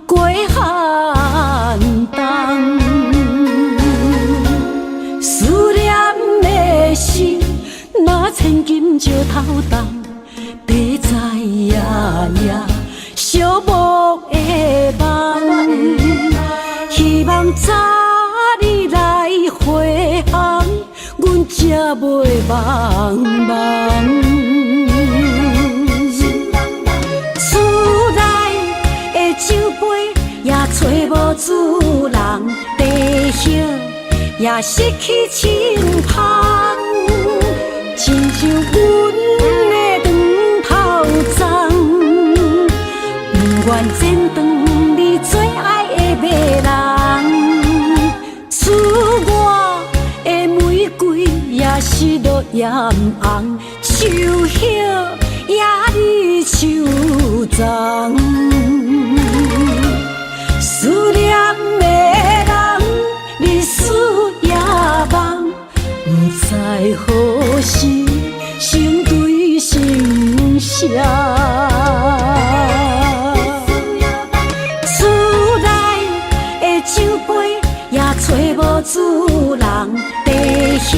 过寒冬。思念的心，若千金石头重，地在夜夜寂寞的梦。希望早日来回航，阮才袂茫茫。厝内的酒杯也找无主人，地叶也失去清芳，亲像阮的长头鬃，不愿剪断你最爱的马人。厝外的玫瑰也是落艳红，树叶也离树丛。思念的人，日思夜梦，不知何时成对成双。厝内的酒杯也找无主人，地叶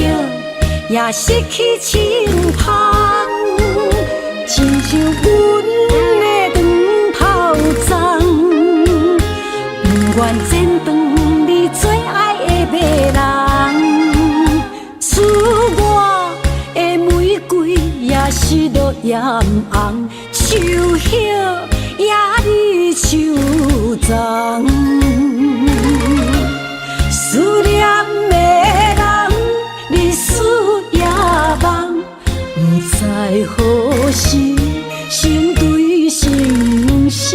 也失去清芳，亲像阮的长头鬃，不愿剪断你最爱的马人。厝外的玫瑰也是落艳红，树叶也离树丛。思念的人，日思夜梦，不知何时成对成双。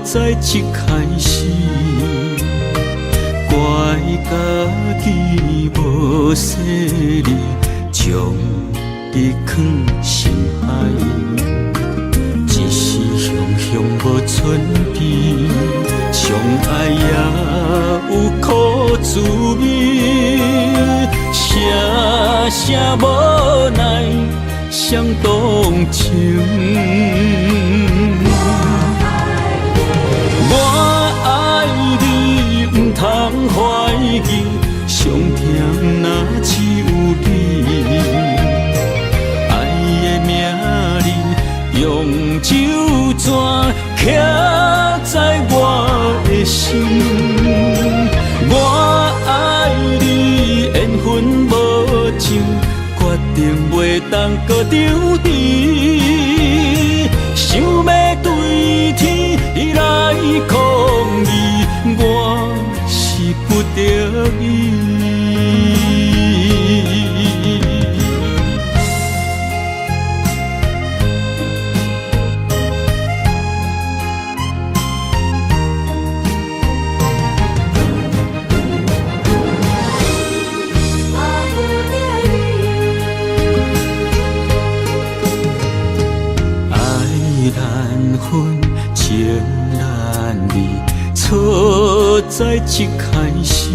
在一开始，怪家己无细腻，将你藏心海。一时雄雄无寸边，相爱也有苦滋味，声声无奈伤动情。我爱你，不通怀疑，上甜若只有你。爱的名字用酒泉刻在我的心。我爱你，缘分无尽，决定袂当搁丢弃。想要对天来抗议，我是不得已。情难离，错在一开始，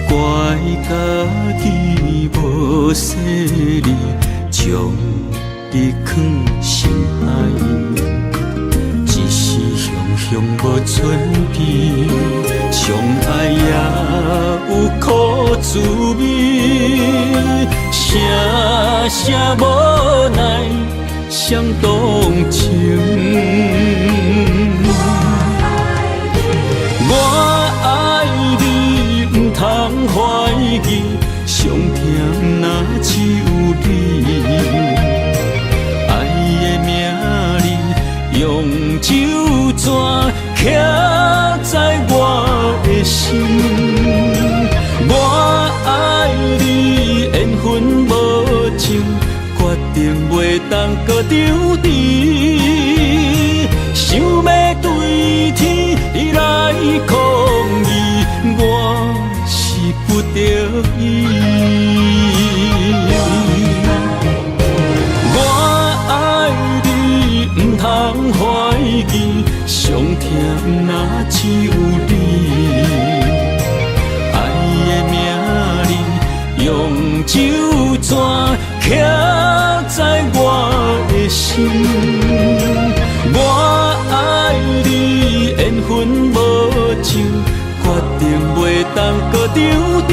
怪家己无细腻，将你藏心海。一时雄雄无寸边，相爱也有苦滋味，声声无奈。伤动情，我爱你，不通当搁丢弃，想要对天你来抗议，我是不得已。我爱你，唔通怀疑，上疼若只有你。爱的名字用手纸刻在我的心。我爱你，缘分无尽，决定袂当搁丢弃。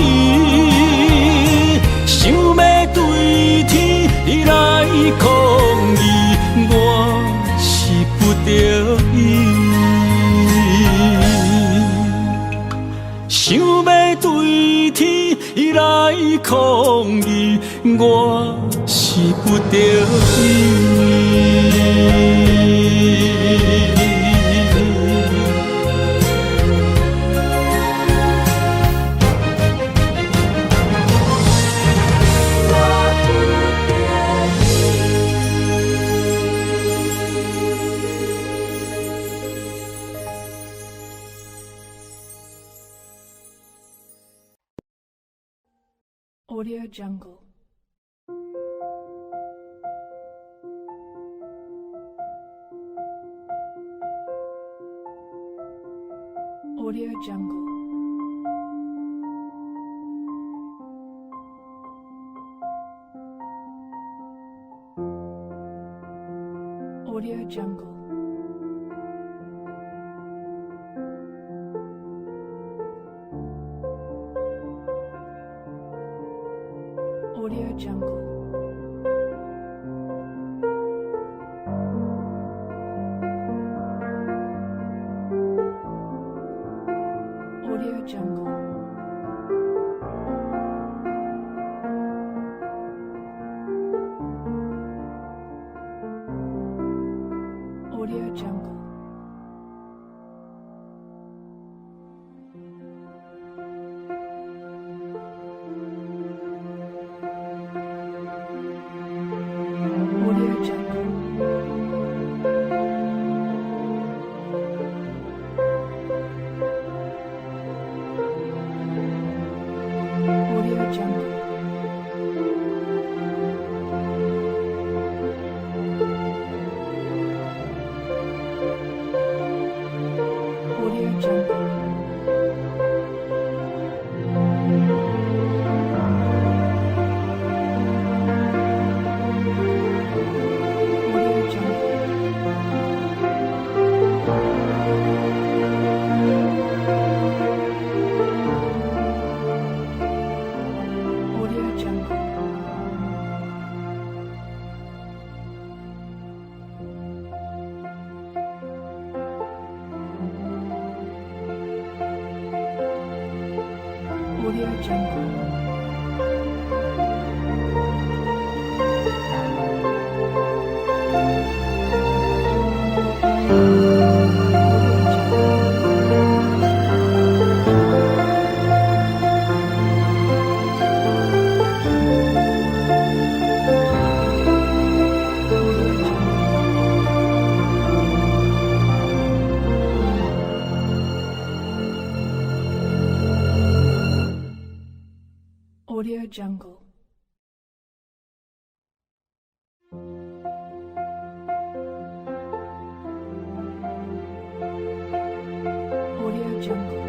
想要对天你来抗议，我是不得已。想要对天来抗议，我是不得已。Audio Jungle. Audio Jungle. Audio Jungle. Audio Jungle. Audio Jungle. Audio Jungle. Audio Jungle. Audio Jungle. Audio Jungle.